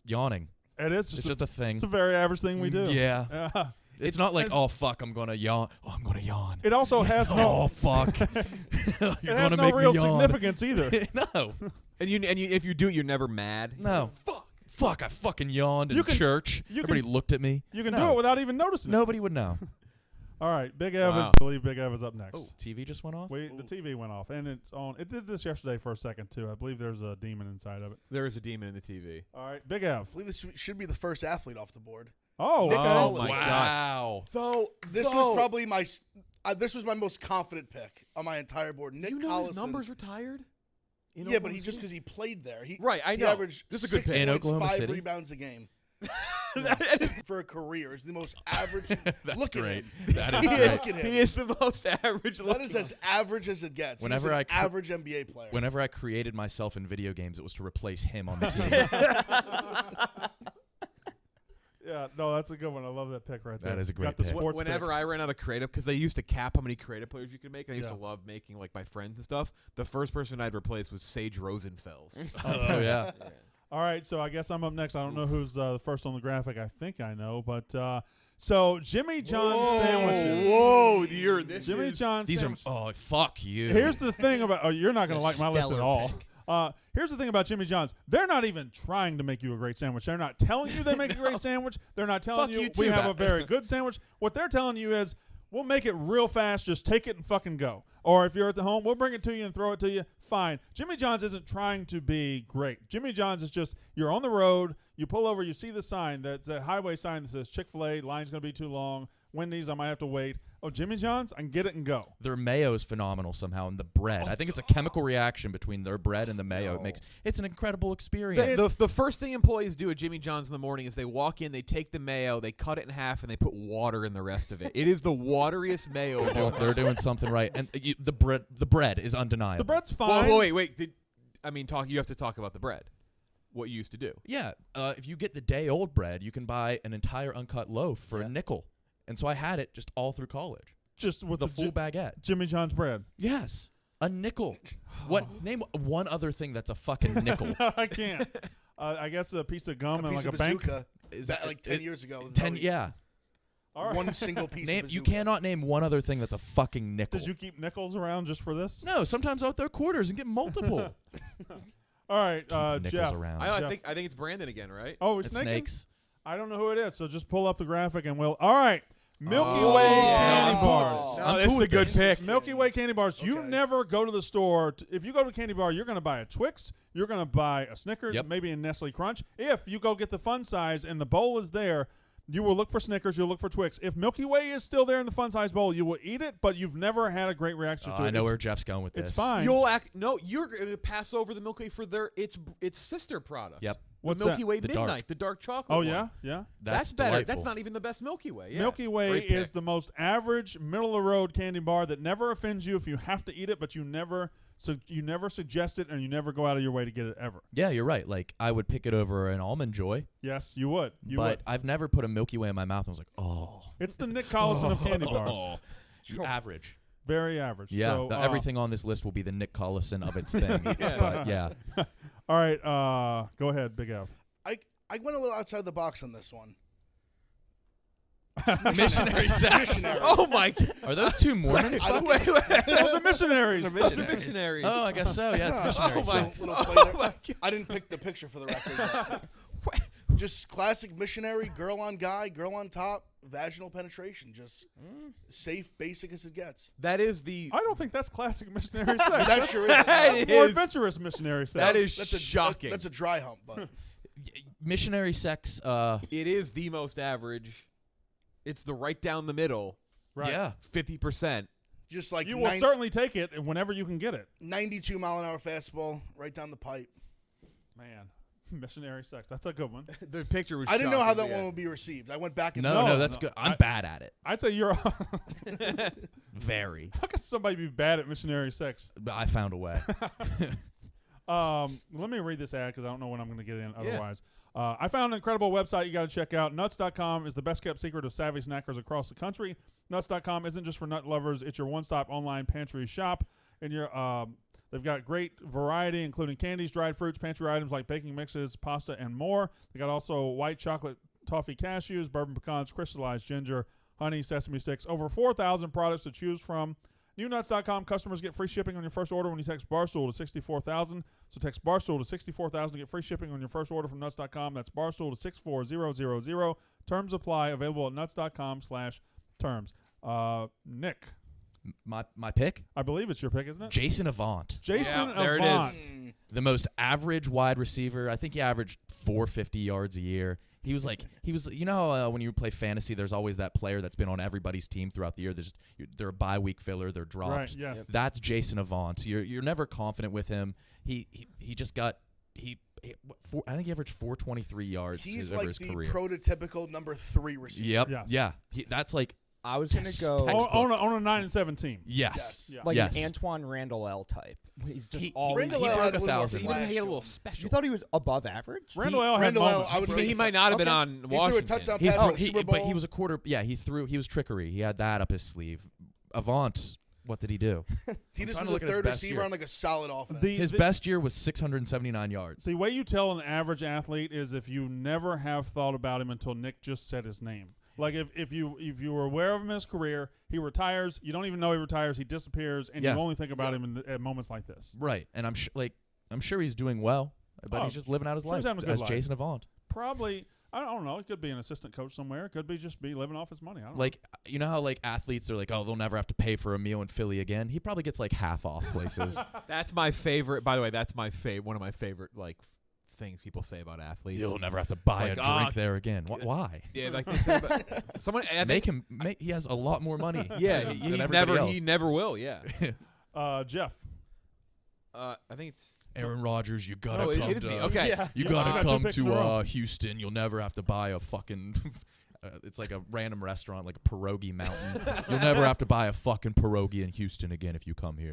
yawning. It is It's just a thing. It's a very average thing we do. Yeah. Yeah. It's not like, has- oh fuck, I'm gonna yawn. Oh, I'm gonna yawn. It also has no. Oh fuck. You're It has gonna no make real me yawn. significance either. No. And you if you do it, you're never mad. No. Fuck, I fucking yawned in You can- church. you Everybody can- looked at me. You can No. do it without even noticing it. Nobody would know. All right, Big Ev Wow. is. I believe Big Ev is up next. Oh, TV just went off? The TV went off, and it's on. It did this yesterday for a second too. I believe there's a demon inside of it. There is a demon in the TV. All right, Big Ev. I believe this should be the first athlete off the board. Oh, Nick okay. Oh Collins. my God. Wow. Though This was probably this was my most confident pick on my entire board. Nick you know Collins. his numbers retired. In Yeah, but Oklahoma just City? because he played there. Right, I He know. averaged This is a good 6 pick. In points, Oklahoma 5 City? rebounds a game. That is- For a career, is the most average. That's Look great. at him. That is he, great. is, Look at him. he is the most average. That is as average as it gets. Whenever He's an I average NBA player. Whenever I created myself in video games, it was to replace him on the team. Yeah, no, that's a good one. I love that pick right there. That is a great Got the pick. sports Whenever pick. I ran out of creative, because they used to cap how many creative players you could make, and I used Yeah. to love making like my friends and stuff. The first person I'd replace was Sage Rosenfels. Oh, yeah. All right, so I guess I'm up next. I don't know who's the first on the graphic. I think I know, but so Jimmy John's sandwiches. Whoa, dear, this Jimmy is John's These are, sandwiches. oh, fuck you. Here's the thing about. Oh, you're not going to like It's a my list at stellar all. pick. Here's the thing about Jimmy John's. They're not even trying to make you a great sandwich. They're not telling you they make a great sandwich. They're not telling Fuck you you we too, have a Bat. very good sandwich. What they're telling you is we'll make it real fast. Just take it and fucking go. Or if you're at the home, we'll bring it to you and throw it to you. Fine. Jimmy John's isn't trying to be great. Jimmy John's is just you're on the road. You pull over. You see the sign. That's that highway sign that says Chick-fil-A. Line's going to be too long. Wendy's, I might have to wait. Oh, Jimmy John's, I can get it and go. Their mayo is phenomenal somehow, and the bread. I think it's a chemical reaction between their bread and the mayo. It's an incredible experience. The first thing employees do at Jimmy John's in the morning is they walk in, they take the mayo, they cut it in half, and they put water in the rest of it. It is the wateriest mayo. Oh, they're doing something right, and the bread is undeniable. The bread's Whoa, fine. whoa, wait. You have to talk about the bread. What you used to do. Yeah, if you get the day-old bread, you can buy an entire uncut loaf for a nickel. And so I had it just all through college. Just with The full baguette. Jimmy John's bread. Yes, a nickel. What? Name one other thing that's a fucking nickel. No, I can't. I guess a piece of gum a and piece like a of bank. bazooka. Is that that- like 10 years ago? Yeah. All right. One single piece Name, of you bazooka. cannot name one other thing that's a fucking nickel. Did you keep nickels around just for this? No, sometimes I'll throw quarters and get multiple. All right, Nickels Jeff. around. I Jeff. think it's Brandon again, right? Oh, it's It's snakes. I don't know who it is, so just pull up the graphic and we'll. All right, Milky Oh, Way yeah. candy bars. No, this is a good pick. Milky Way candy bars. You Okay. never go to the store. If you go to a candy bar, you're going to buy a Twix. You're going to buy a Snickers, Yep. maybe a Nestle Crunch. If you go get the fun size and the bowl is there, you will look for Snickers. You'll look for Twix. If Milky Way is still there in the fun size bowl, you will eat it, but you've never had a great reaction to it. I know It's- where Jeff's going with this. It's fine. You're going to pass over the Milky Way for its sister product. Yep. What's the Milky that? Way The dark. Midnight, the dark chocolate. Oh, one. yeah? That's better. delightful. That's not even the best Milky Way. Yeah. Milky Way Great is pick. the most average, middle-of-the-road candy bar that never offends you if you have to eat it, but you never suggest it and you never go out of your way to get it ever. Yeah, you're right. Like, I would pick it over an Almond Joy, Yes, you would. You but would. I've never put a Milky Way in my mouth and was like, oh. It's the Nick Collison of candy bars. Average. Very average. Yeah, So, everything on this list will be the Nick Collison of its thing. But yeah. All right, go ahead, Big F. I went a little outside the box on this one. Missionary sex. Missionary. Oh my God. Are those two Mormons? I don't- Wait. Those are missionaries. Those are missionaries. Oh, I guess so. Yeah, it's missionary So, sex. little play there. my God. I didn't pick the picture for the record. but just classic missionary, girl on guy, girl on top, vaginal penetration. Just safe, basic as it gets. That is the. I don't think that's classic missionary sex. That sure is. That More is- adventurous missionary sex. That is That's a shocking. That's a dry hump, but Missionary sex. It is the most average. It's the right down the middle. right. Yeah. 50%. just like You will certainly take it whenever you can get it. 92-mile-an-hour fastball right down the pipe. Man, missionary sex. That's a good one. The picture was. I didn't know how shocking, that yeah. one would be received. I went back and No, No, that's no, good. I'm I- bad at it. I'd say you're. Very. How can somebody be bad at missionary sex? But I found a way. Let me read this ad because I don't know when I'm going to get in otherwise. I found an incredible website you got to check out. Nuts.com is the best kept secret of savvy snackers across the country. Nuts.com isn't just for nut lovers. It's your one-stop online pantry shop. And they've got great variety, including candies, dried fruits, pantry items like baking mixes, pasta, and more. They got also white chocolate toffee cashews, bourbon pecans, crystallized ginger, honey, sesame sticks. Over 4,000 products to choose from. NewNuts.com customers get free shipping on your first order when you text Barstool to 64,000. So text Barstool to 64,000 to get free shipping on your first order from Nuts.com. That's Barstool to 64000. Terms apply. Available at Nuts.com/terms. Nick, My pick? I believe it's your pick, isn't it? Jason Avant. Jason Yeah, there it Avant. Mm. The most average wide receiver. I think he averaged 450 yards a year. He was you know how when you play fantasy, there's always that player that's been on everybody's team throughout the year. They're a bye week filler. They're drops. Right, yes. Yep. That's Jason Avant. You're never confident with him. He just got I think he averaged 423 yards He's over like his the career. prototypical number 3 receiver. Yep. Yes. Yeah. That's like I was gonna Text- go text- On a 9-7 team. yes. Yes. Yeah. like Yes. an Antoine Randall L type. He's just He- all. Randall he L broke had a little more 1,000. flash He had a to little him. special. You thought he was above average? Randall L had Randall L, moments. I would say He might not have been Okay. on He threw a Washington. touchdown He pass threw- in the Super but he Bowl. was a quarter. Yeah, he was trickery. He had that up his sleeve. Avant, what did he do? He just trying was to a look at his third best receiver year. on like a solid offense. His best year was 679 yards. The way you tell an average athlete is if you never have thought about him until Nick just said his name. Like if you were aware of him in his career, he retires. You don't even know he retires. He disappears, and Yeah. you only think about him at moments like this. Right, and I'm sure he's doing well, but Oh, he's just living out his sure life he's having a good as life. Jason Avant. Probably, I don't know. It could be an assistant coach somewhere. It could be just living off his money. I don't know. Like, you know how like athletes are like, oh, they'll never have to pay for a meal in Philly again. He probably gets like half off places. That's my favorite. By the way, that's my one of my favorite things people say about athletes. You'll never have to buy like, a drink there again. Why? Yeah, like they said about someone. I Make think, him. He has a lot more money. Yeah, than he everybody else. never will. Yeah. Jeff. I think it's. Aaron Rodgers, you gotta Oh, come it is to. me. Okay. Yeah. You Yeah, gotta I got two come picks in a row. to Houston. You'll never have to buy a fucking. It's like a random restaurant, like a pierogi mountain. You'll never have to buy a fucking pierogi in Houston again if you come here.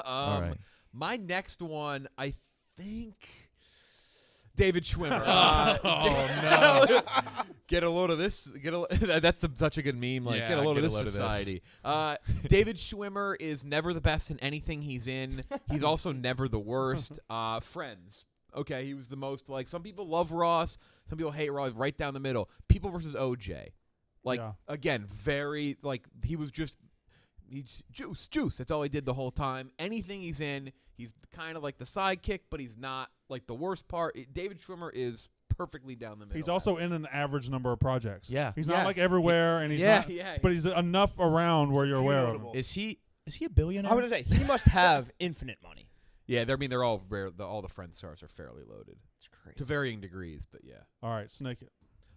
All right. My next one, I think. David Schwimmer. Oh, no! Get a load of this. That's such a good meme. Like, Yeah, get a load of get a this load of this. society. David Schwimmer is never the best in anything he's in. He's also never the worst. Friends. Okay, he was the most like. Some people love Ross. Some people hate Ross. Right down the middle. People versus OJ. Like Yeah. again, very like he was just. He's juice. That's all he did the whole time. Anything he's in, he's kind of like the sidekick, but he's not like the worst part. David Schwimmer is perfectly down the middle. He's also in an average number of projects. Yeah. He's Yeah. not like everywhere, and he's not. yeah. But he's enough around where There's you're a few aware of him. notable. Is he a billionaire? I would say he must have infinite money. Yeah, they're all rare. All the Friends stars are fairly loaded It's crazy. to varying degrees, but yeah. All right, snake it.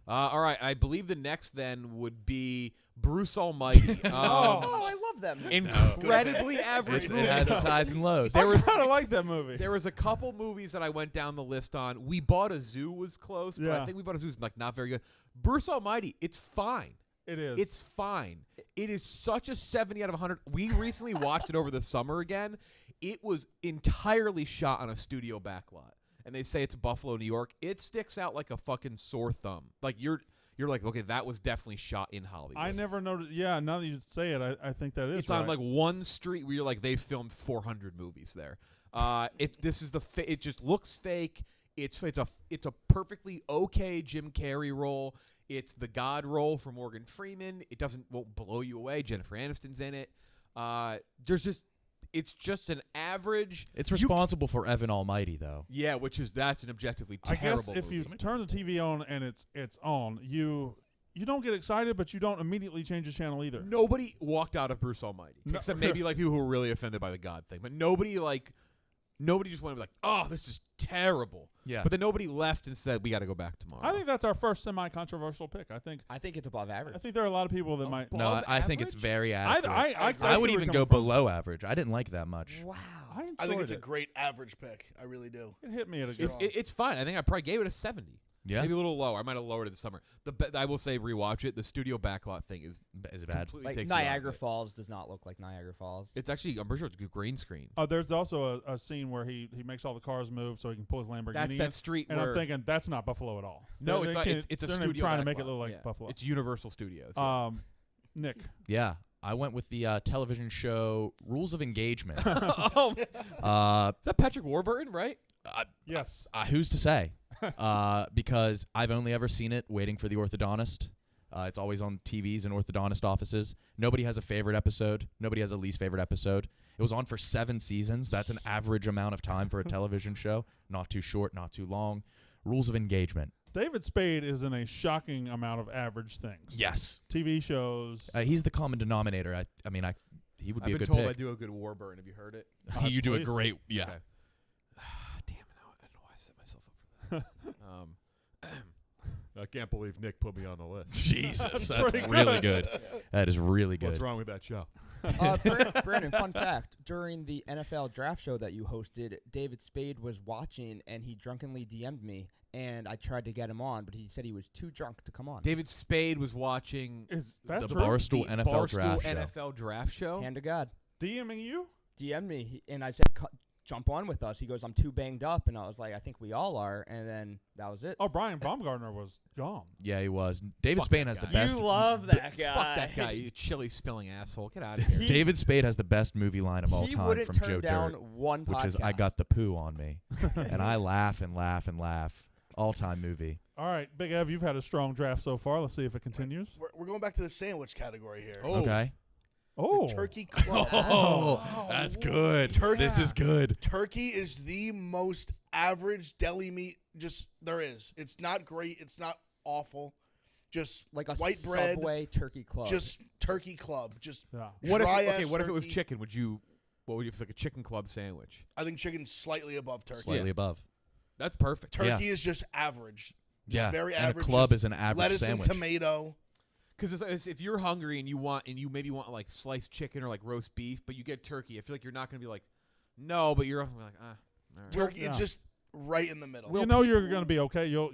All right, I believe the next then would be Bruce Almighty. I love that movie. Incredibly average It movie. has its highs and lows. There was kind of like that movie. There was a couple movies that I went down the list on. We Bought a Zoo was close, but Yeah. I think We Bought a Zoo is like not very good. Bruce Almighty, it's fine. It is. It's fine. It is such a 70 out of 100. We recently watched it over the summer again. It was entirely shot on a studio backlot. And they say it's Buffalo, New York. It sticks out like a fucking sore thumb. Like you're like, okay, that was definitely shot in Hollywood. I never noticed. Yeah, now that you say it, I think that is. It's right. on like one street where you're like they filmed 400 movies there. It just looks fake. It's a perfectly okay Jim Carrey role. It's the God role for Morgan Freeman. It won't blow you away. Jennifer Aniston's in it. It's just an average. It's responsible for Evan Almighty, though. Yeah, that's an objectively I terrible guess if movie. you turn the TV on and it's on, you don't get excited, but you don't immediately change the channel either. Nobody walked out of Bruce Almighty, No. except maybe like people who were really offended by the God thing. But nobody just went like, oh, this is terrible. Yeah. But then nobody left and said we got to go back tomorrow. I think that's our first semi-controversial pick. I think it's above average. there are a lot of people that might. No, I think it's average? very adequate. I I would see where even you're go coming from. below average. I didn't like that much. Wow. I think it's a enjoyed great average pick. I really do. it. It hit me at a It's, good. it's fine. I think I probably gave it a 70. Yeah. Maybe a little lower. I might have lowered it this summer. I will say rewatch it. The studio backlot thing is Is it bad? completely Like takes me out of Niagara it. Falls does not look like Niagara Falls. It's actually, I'm pretty sure it's a green screen. There's also a scene where he makes all the cars move so he can pull his Lamborghini. That's in. that street And where I'm thinking that's not Buffalo at all. no, They it's not. can't- It's a they're studio. trying to make it backlot. look like Yeah. Buffalo. It's Universal Studios. Yeah. Nick. Yeah. I went with the television show Rules of Engagement. Oh, is that Patrick Warburton, right? Yes. Who's to say? Because I've only ever seen it waiting for the orthodontist. It's always on TVs and orthodontist offices. Nobody has a favorite episode. Nobody has a least favorite episode. It was on for 7 seasons. That's an average amount of time for a television show. Not too short, not too long. Rules of Engagement. David Spade is in a shocking amount of average things. Yes. TV shows. He's the common denominator. He would be I've a been good told pick. I do a good Warburton. Have you heard it? You do a please. great, yeah. Okay. Damn it! I don't know why I set myself up for that. I can't believe Nick put me on the list. Jesus, that's pretty really good. That is really good. What's wrong with that show? Brandon, fun fact. During the NFL draft show that you hosted, David Spade was watching, and he drunkenly DM'd me, and I tried to get him on, but he said he was too drunk to come on. David Spade was watching Is that The true? Barstool the NFL Barstool draft show. NFL draft show. Hand to God. DMing you? DM'd me, and I said, jump on with us. He goes, I'm too banged up, and I was like, I think we all are, and then that was it. Oh, Brian Baumgartner was gone. Yeah, he was. David Fuck Spade that has the guy. best. You love that guy. Fuck that guy, you chili spilling asshole. Get out of here. David Spade has the best movie line of all He time wouldn't from turn Joe down Dirt, one which is podcast. "I got the poo on me," and I laugh and laugh and laugh. All-time movie. All right, Big Ev, you've had a strong draft so far. Let's see if it continues. We're going back to the sandwich category here. Oh. Okay. Oh, Turkey club. Oh, that's good. Turkey. This is good. Turkey is the most average deli meat just there is. It's not great. It's not awful. Just like a white bread. Subway turkey club. Just turkey club. Just yeah. What if? dry-ass Okay, what if it was turkey. chicken? What would you? If it's like a chicken club sandwich? I think chicken's slightly above turkey. Slightly above. That's perfect. Turkey is just average. Just Yeah, very and average. a club just is an average lettuce sandwich. and tomato. Because if you're hungry and you maybe want like sliced chicken or like roast beef, but you get turkey, I feel like you're not gonna be like, no, but you're like, all right. Turkey, yeah. it's just right in the middle. You know you're going to be okay. You'll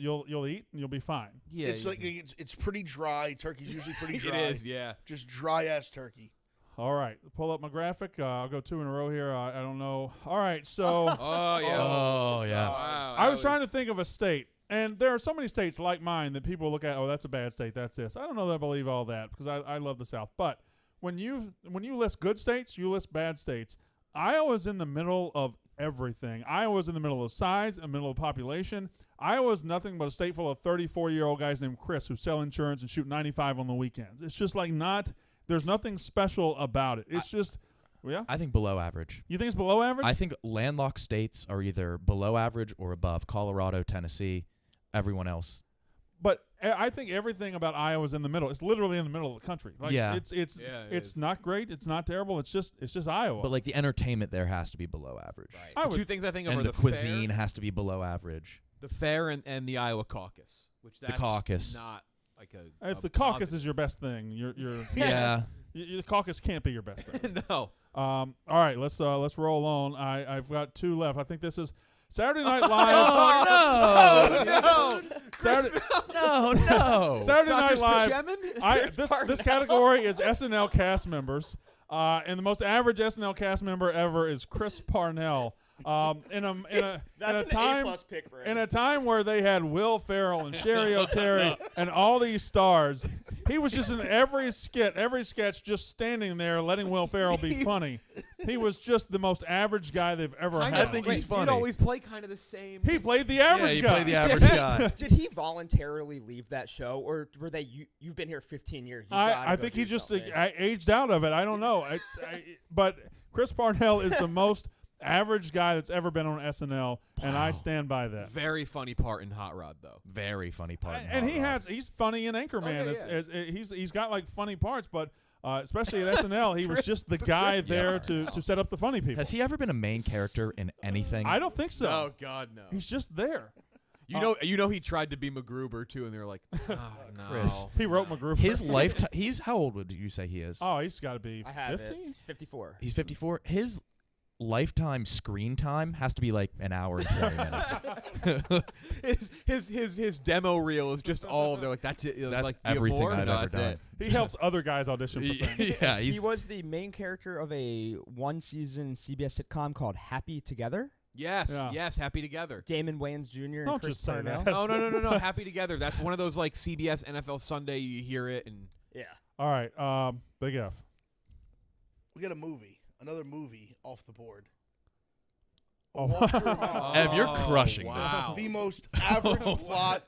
eat and you'll be fine. Yeah, it's like it's pretty dry. Turkey's usually pretty dry. it is. Yeah. Just dry ass turkey. All right, pull up my graphic. I'll go 2 in a row here. I don't know. All right, so Oh yeah. Oh yeah. Wow. I was trying to think of a state, and there are so many states like mine that people look at. Oh, that's a bad state. That's this. I don't know that I believe all that because I love the South. But when you list good states, you list bad states. Iowa's in the middle of everything. Iowa's in the middle of size, in the middle of population. Iowa's nothing but a state full of 34-year-old guys named Chris who sell insurance and shoot 95 on the weekends. It's just like not. There's nothing special about it. It's just, yeah. I think below average. You think it's below average? I think landlocked states are either below average or above. Colorado, Tennessee, everyone else. But I think everything about Iowa's in the middle. It's literally in the middle of the country. Like, Yeah. It's Yeah, it is. not great. It's not terrible. It's just Iowa. But like the entertainment there has to be below average. Right. I The would- two things I think of And are the the cuisine fair. has to be below average. The fair and the Iowa caucus, which that's caucus. not like a. If the caucus is your best thing, you're Yeah. the caucus can't be your best thing. no. All right, let's roll on. I've got 2 left. I think this is Saturday Night Live. no. Saturday No. Saturday Night Dr. Live. Spitzeman? This category is SNL cast members, and the most average SNL cast member ever is Chris Parnell. In a time pick for in a time where they had Will Ferrell and Sherry O'Terry and all these stars, he was just in every sketch, just standing there letting Will Ferrell be funny. He was just the most average guy they've ever had. I think he's funny. He'd always play kind of the same. He played the average he guy. played the average guy. Did he voluntarily leave that show, or were they? You've been here 15 years. I think he just aged out of it. I don't know. But Chris Parnell is the most average guy that's ever been on SNL, and I stand by that. Very funny part in Hot Rod, though. Very funny part. And he's funny in Anchorman. He's got like funny parts, but especially at SNL, he was just the guy there to set up the funny people. Has he ever been a main character in anything? I don't think so. Oh God, no. He's just there. You know, he tried to be MacGruber too, and they were like, oh, no. Chris. He wrote MacGruber. His lifetime. He's how old would you say he is? Oh, he's got to be I have 50. it. 54. He's 54. His lifetime screen time has to be like an hour and 20 minutes. his demo reel is just all of. They're like, that's it. That's like, do you have everything more? I've No, ever that's done. it. He helps other guys audition for things. Yeah, He was the main character of a 1-season CBS sitcom called Happy Together. Yes, Yeah. yes. Happy Together. Damon Wayans Jr. and Don't Chris just say Parnell. that. No. Happy Together. That's one of those like CBS NFL Sunday. You hear it and Yeah. All right, Big F. We got another movie off the board. Oh. Ev, you're crushing wow. The most average plot,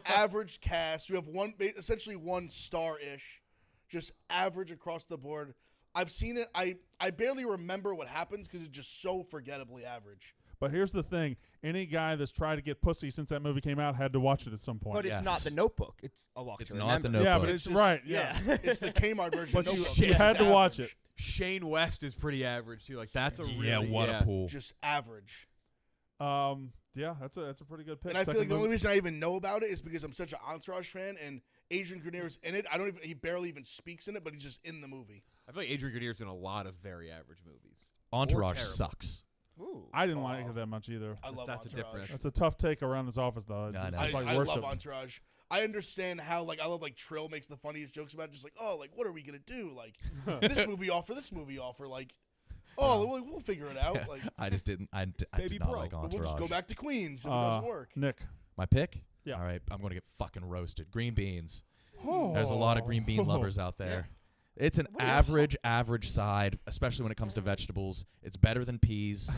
average cast. You have essentially one star-ish, just average across the board. I've seen it. I barely remember what happens because it's just so forgettably average. But here's the thing: any guy that's tried to get pussy since that movie came out had to watch it at some point. But it's not The Notebook. It's A Walk It's to not Remember. The Notebook. Yeah, but It's it's just- right. Yeah. It's the Kmart version. But of you Notebook, you which had is to watch average. it. Shane West is pretty average too. Like that's a Yeah, really, what a pool. Just average. Yeah, that's a pretty good pick. And I feel Second like the only movie. reason I even know about it is because I'm such an Entourage fan, and Adrian Grenier is in it. He barely even speaks in it, but he's just in the movie. I feel like Adrian Grenier's in a lot of very average movies. Entourage terrible. sucks. Ooh. I didn't like it that much either. I love That's a Entourage. different- That's a tough take around this office, though. It's, I it's know. just like I worship. love Entourage. I understand how I love Trill makes the funniest jokes about it, just like, oh, like what are we gonna do? Like this movie offer, like, oh, we'll figure it out. Like I just didn't. I Baby did not bro. like we'll Entourage. just go back to Queens if it doesn't work. Nick. My pick? Yeah. All right, I'm going to get fucking roasted. Green beans. Oh. There's a lot of green bean lovers out there. It's an average side, especially when it comes to vegetables. It's better than peas.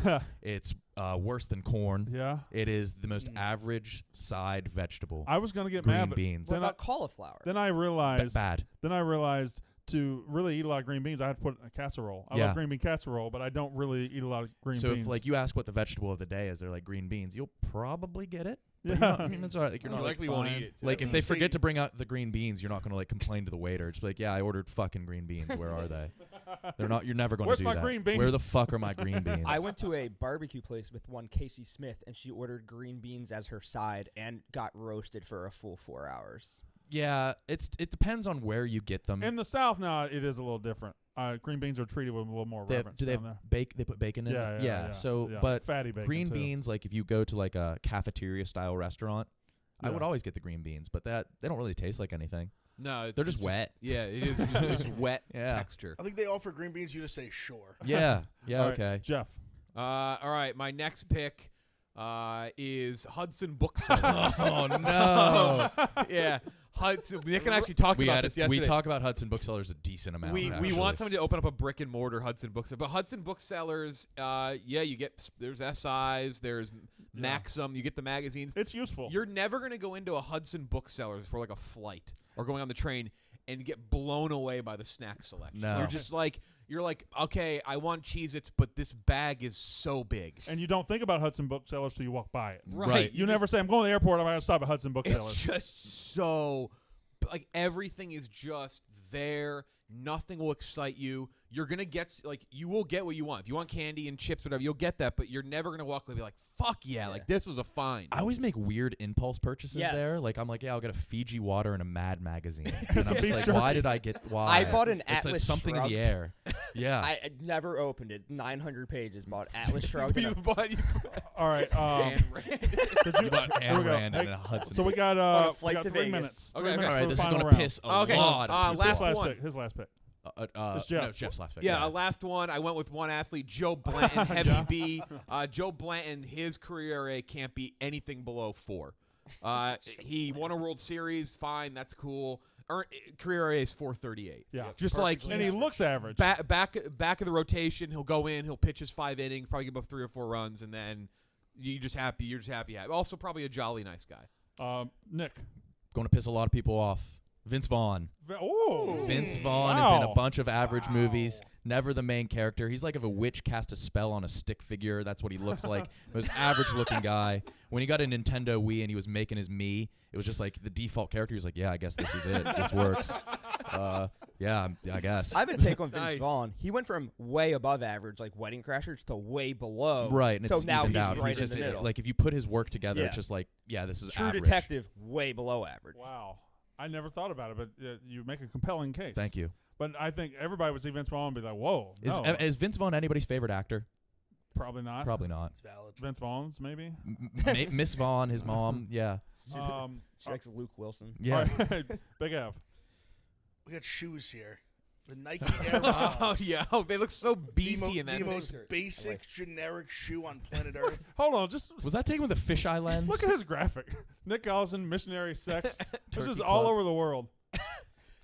It's worse than corn. Yeah. It is the most average side vegetable. I was gonna get Green mad, but beans. What then about cauliflower? then I realized. Bad. Then I realized to really eat a lot of green beans, I had to put in a casserole. I Yeah. love green bean casserole, but I don't really eat a lot of green So beans. if like you ask what the vegetable of the day is, they're like green beans. You'll probably get it. But Yeah. you're not, I mean, it's all right. Like, you're You not likely like, won't fine. eat it. like That's if they insane. forget to bring out the green beans, you're not going to like complain to the waiter. It's like, yeah, I ordered fucking green beans. Where are they? They're not. You're never going to Where's do my that. green beans? Where the fuck are my green beans? I went to a barbecue place with one Casey Smith, and she ordered green beans as her side and got roasted for a full 4 hours. Yeah, it depends on where you get them. in the South now, it is a little different. Green beans are treated with a little more reverence. Do they down have there. They put bacon in it. Yeah. So, yeah. but fatty bacon green too. beans, like if you go to like a cafeteria style restaurant, I Yeah. would always get the green beans. But they don't really taste like anything. No, They're just wet. Yeah, it is. It's wet Yeah. texture. I think they offer green beans. You just say sure. Yeah. Yeah. All right, Okay. Jeff. All right, my next pick is Hudson Booksellers. Oh no. Yeah, Hudson. Nick and I actually talked about this yesterday. we talk about Hudson Booksellers a decent amount. We actually. want somebody to open up a brick and mortar Hudson Bookseller, but Hudson Booksellers, you get there's SIs, there's Maxim, you get the magazines. It's useful. You're never gonna go into a Hudson Booksellers for like a flight or going on the train and get blown away by the snack selection. No. You're just like okay, I want Cheez-Its, but this bag is so big. and you don't think about Hudson Booksellers till you walk by it. Right. You never say, I'm going to the airport, I'm going to stop at Hudson It's Booksellers. just so, like, everything is just there. Nothing will excite you. you're gonna get you will get what you want. If you want candy and chips, whatever, you'll get that. But you're never gonna walk away and be like, fuck yeah, like this was a find. I always make weird impulse purchases there. Like I'm like, yeah, I'll get a Fiji water and a Mad magazine. And I'm just like, why did I get? Why? I bought an It's Atlas something Shrugged. in the air. Yeah. I never opened it. 900 pages. Bought Atlas Shrugged. You bought All right. Dan Rand. Did you, But here we go. Rand and Hey, a Hudson. so we got On a we flight got to 3 Vegas. minutes. Okay, 3 okay. minutes All right, for this the is final gonna round. piss a Okay. lot. of Last people. one. His last pick. It's Jeff. No, Jeff's last pick. Yeah, last one. I went with one athlete, Joe Blanton, heavy B. Joe Blanton, his career ERA can't be anything below 4. He won a World Series, fine, that's cool. Career ERA is 4.38. Yeah. Just like And he looks average. back of the rotation, he'll go in, he'll pitch his 5 innings, probably give up 3 or 4 runs, and then you're just happy. Also, probably a jolly nice guy. Nick. Going to piss a lot of people off. Vince Vaughn. Oh. Vince Vaughn is in a bunch of average movies. Never the main character. He's like if a witch cast a spell on a stick figure. That's what he looks like. Most average-looking guy. When he got a Nintendo Wii and he was making his Mii, it was just like the default character. He was like, yeah, I guess this is it. This works. Yeah, I guess. I have a take on Vince Nice. Vaughn. He went from way above average, like Wedding Crashers, to way below. Right, and so it's now evened he's out. right He's just in the middle. like if you put his work together, Yeah. it's just like, yeah, this is True average. Detective, way below average. Wow. I never thought about it, but you make a compelling case. Thank you. But I think everybody would see Vince Vaughn and be like, whoa. Is, No, is Vince Vaughn anybody's favorite actor? probably not. Probably not. It's valid. Vince Vaughn's, maybe? Miss Vaughn, his mom, yeah. She likes Luke Wilson. Yeah. All right. Big F. We got shoes here. The Nike Air Max. Oh, yeah. Oh, they look so The, beefy in that. the most Pictures. basic, generic shoe on planet Earth. Hold on. Just Was that taken with a fisheye lens? look at his graphic. Nick Allison, missionary sex. This is Turkey all club. over the world.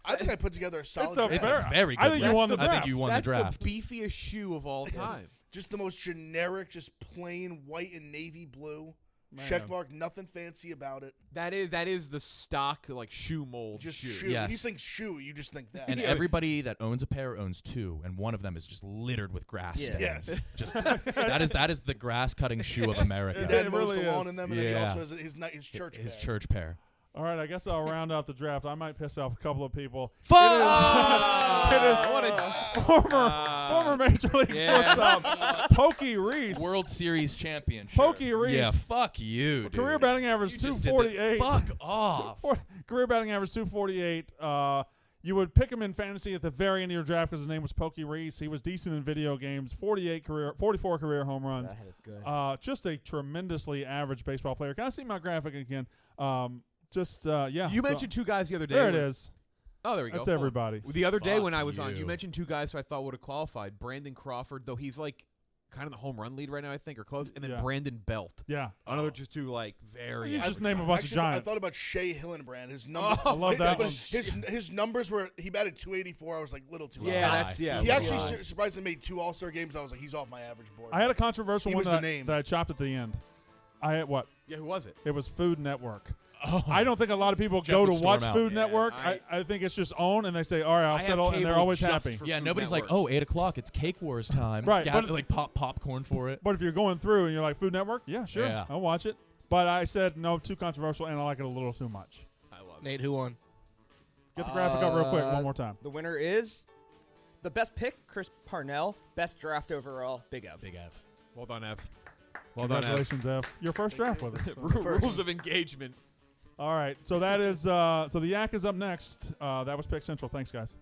I think I put together a solid a draft. It's Very- a very good I think you list. won the I think draft. you won That's the draft. the beefiest shoe of all time. Just the most generic, just plain white and navy blue. Man. Check mark, nothing fancy about it. That is the stock like shoe mold Just shoe. shoe. When you Yes. think shoe, you just think that. And everybody that owns a pair owns 2, and one of them is just littered with grass Yeah. stains. Yes. Just that is the grass cutting shoe of America. Your Yeah, dad it mows really the lawn is. in them, and then he Yeah. also has his church His pair. church pair. All right, I guess I'll round out the draft. I might piss off a couple of people. Fuck! It is What a former Major League yeah. shortstop Pokey Reese. World Series champion. Pokey Reese. Yeah, fuck you, dude. Career batting average You just did the- 248. Fuck off. Career batting average 248. You would pick him in fantasy at the very end of your draft because his name was Pokey Reese. He was decent in video games. 44 career home runs. That is good. Just a tremendously average baseball player. Can I see my graphic again? Yeah. You so- mentioned 2 guys the other day. There it when- is. Oh, there we go. That's Full. everybody. The other day Fuck when I was on, you you. mentioned 2 guys who I thought would have qualified. Brandon Crawford, though he's like kind of the home run lead right now, I think, or close. And then Yeah. Brandon Belt. Yeah. Another just 2 like very. You average just name a guys. bunch of Actually, I giants. thought about Shea Hillenbrand. His numbers. Oh, I love that but one. his numbers were he batted 284. I was like little too Yeah, high. that's yeah. He that's actually why. surprisingly made 2 All-Star games. I was like, he's off my average board. I had a controversial He one was that the I, name. that I chopped at the end. I had what? Yeah, who was it? It was Food Network. Oh. I don't think a lot of people Jeff go would to storm watch out. Food Yeah, Network. I- I think it's just own, and they say, all right, I'll I have settle, and they're cable always just happy. for Yeah, Food nobody's Network. like, oh, 8 o'clock, it's Cake Wars time. Right, Gather, but- like pop popcorn for it. But if you're going through and you're like, Food Network? Yeah, sure. Yeah. I'll watch it. But I said, no, too controversial, and I like it a little too much. I love it. Nate, who won? Get the graphic up real quick one more time. The winner is the best pick, Chris Parnell. Best draft overall, Big Ev. Big F. Well done, Ev. Well done, Ev. Congratulations, F. Your first draft with us. so. Rules of engagement. All right, so that is so the Yak is up next. That was Pick Central. Thanks, guys.